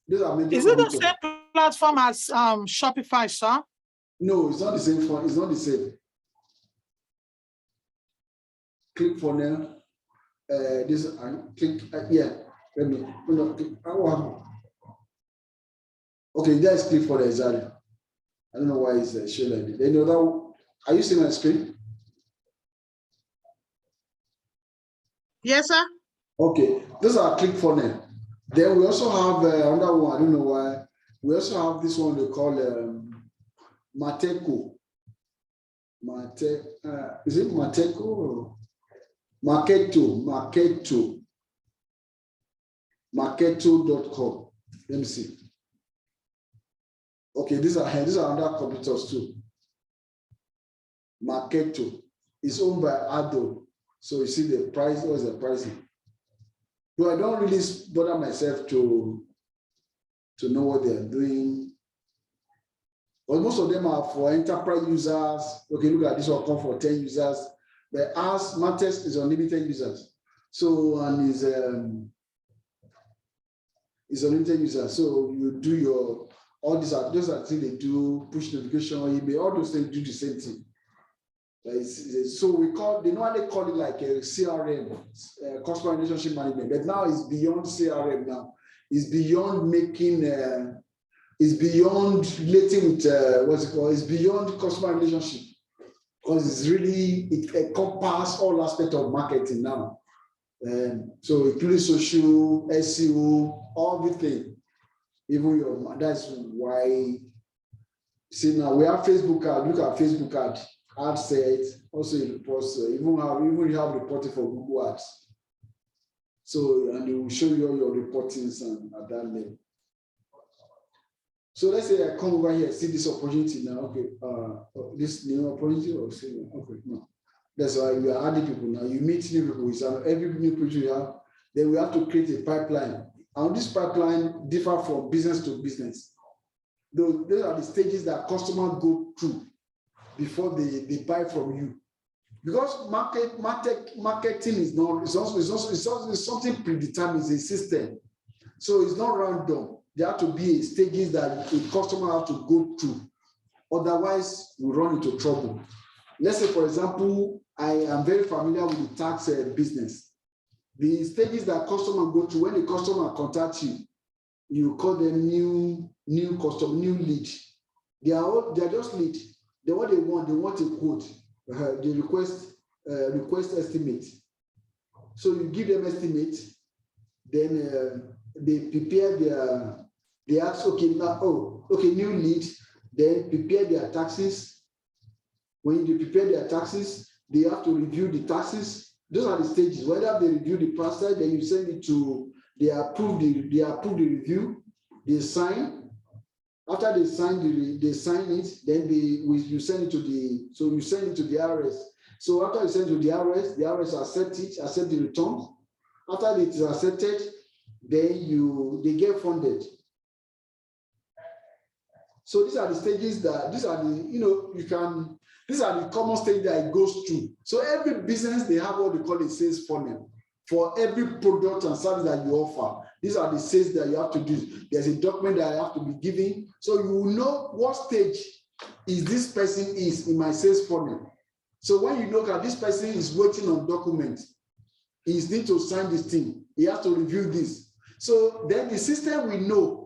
These are major. Is it the same platform as Shopify, sir? No, it's not the same. It's not the same. ClickFunnels. This yeah. Let me click. Okay, there's ClickFunnels exactly. I don't know why it's showing like this. Then are you seeing my screen? Yes, sir. Okay, those are ClickFunnels. Then we also have another one. I don't know why. We also have this one they call Mateco. Is it Mateco or Marketo? Marketo.com. Let me see. Okay, these are other competitors too. Marketo is owned by Ado. So you see the price, what's the pricing? So I don't really bother myself to know what they are doing. But most of them are for enterprise users. Okay, look at this one, come for 10 users. But as MarkTech is unlimited users. So, and is unlimited users. So you do all these are things they do, push notification, email, all those things do the same thing. So they normally call it like a CRM, customer relationship management, but now it's beyond CRM now. It's beyond making, it's beyond relating with, it's beyond customer relationship. Because it's really, it encompasses all aspects of marketing now. So including social, SEO, everything. Even that's why, see now we have Facebook ad, look at Facebook ad set, also it reports, even have reporting for Google Ads. So, and it will show you all your reportings and at that level. So let's say I come over here, see this opportunity now. Okay, this new opportunity, or say, okay, no. That's why you are adding people now. You meet new people. It's every new people you have. Then we have to create a pipeline. And this pipeline differs from business to business. Those are the stages that customers go through before they buy from you. Because marketing is not, it's also something predetermined, it's a system. So it's not random. There have to be stages that a customer has to go through. Otherwise, we run into trouble. Let's say, for example, I am very familiar with the tax business. The stages that customers go through, when the customer contacts you, you call them new customer, new lead. They are just lead. What they want a quote. They request estimate. So you give them estimate, then they prepare they ask, okay, now, new lead, then prepare their taxes. When they prepare their taxes, they have to review the taxes. Those are the stages. Whether they review the process, then you send it to, they approve the review, they sign. After they sign it, then you send it to the IRS. So after you send it to the IRS accept the return. After it is accepted, then they get funded. So these are the stages these are the common stages that it goes through. So every business, they have what they call a sales funnel. For every product and service that you offer, these are the sales that you have to do. There's a document that I have to be giving. So you will know what stage is this person is in my sales funnel. So when you look at this person is waiting on documents, he needs to sign this thing. He has to review this. So then the system will know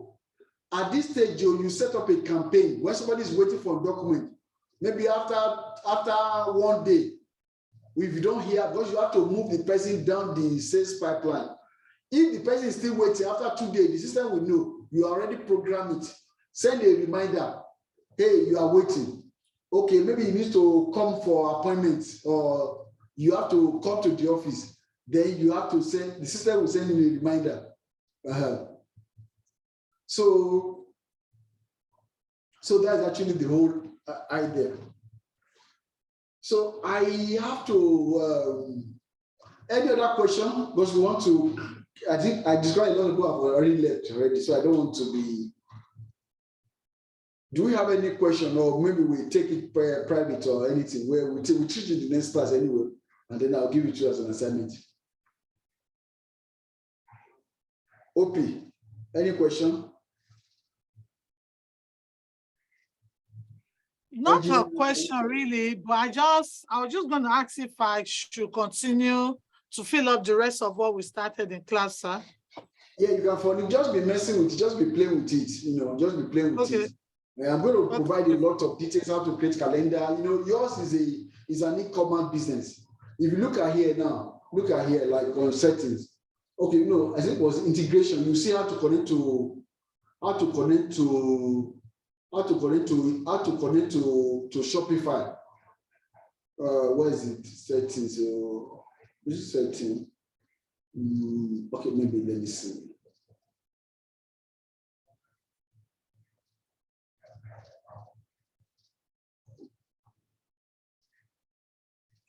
at this stage, you set up a campaign when somebody is waiting for a document. Maybe after 1 day, if you don't hear, because you have to move the person down the sales pipeline. If the person is still waiting after 2 days, the system will know. You already programmed it. Send a reminder. Hey, you are waiting. Okay, maybe you need to come for appointments, or you have to come to the office. Then you have to send, the system will send you a reminder. So that's actually the whole idea. So I have to, any other question? Because we want to, I think I described a lot of people have already left already, so I don't want to be. Do we have any question, or maybe we take it private or anything, where we treat it in the next class anyway, and then I'll give it to you as an assignment. OP, any question? Not a question really, but I was just going to ask if I should continue to fill up the rest of what we started in class, sir. Yeah, you can follow. Just be messing with it, just be playing with it, just be playing with it. I'm going to provide a lot of details how to create calendar. Yours is an e-commerce business. If you look at here now, like on settings. Okay, I think it was integration. You see how to connect to Shopify. Where is it? Settings. Which is setting? Okay, maybe let me see.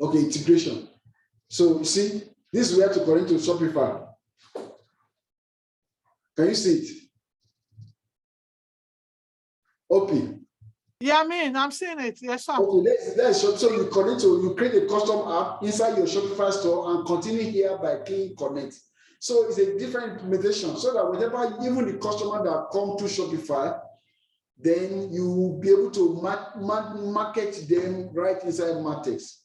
Okay, integration. So you see, this is where to connect to Shopify. Can you see it? OP. Yeah, I'm seeing it. Yes, sir. Okay, let's so you create a custom app inside your Shopify store and continue here by clicking connect. So it's a different implementation so that whenever even the customer that come to Shopify, then you will be able to market them right inside Matex.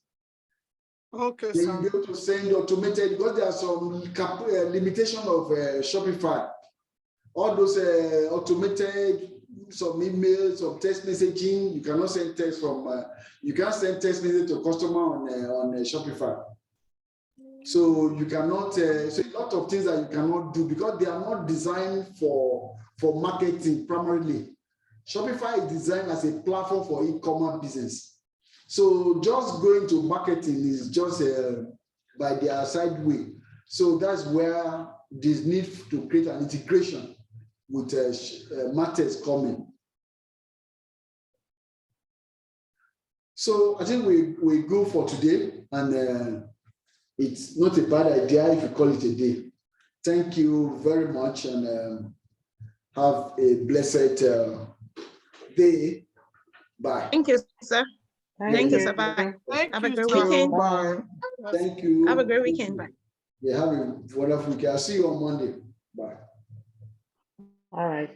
Okay, Then you'll be sir. able to send automated, because there are some limitation of Shopify. All those automated, some emails, some text messaging, you cannot send text from, you can't send text message to customer on Shopify. So you cannot, so a lot of things that you cannot do because they are not designed for marketing primarily. Shopify is designed as a platform for e-commerce business. So just going to marketing is just by their side way. So that's where this need to create an integration with Matex coming. So I think we go for today, and it's not a bad idea if you call it a day. Thank you very much, and have a blessed day. Bye. Thank you, sir. Thank you, you. sir. Bye. Thank Have a you, great sir. weekend. Bye. Thank you. Have a great weekend. Bye. Yeah, have a wonderful weekend. I'll see you on Monday. Bye. All right.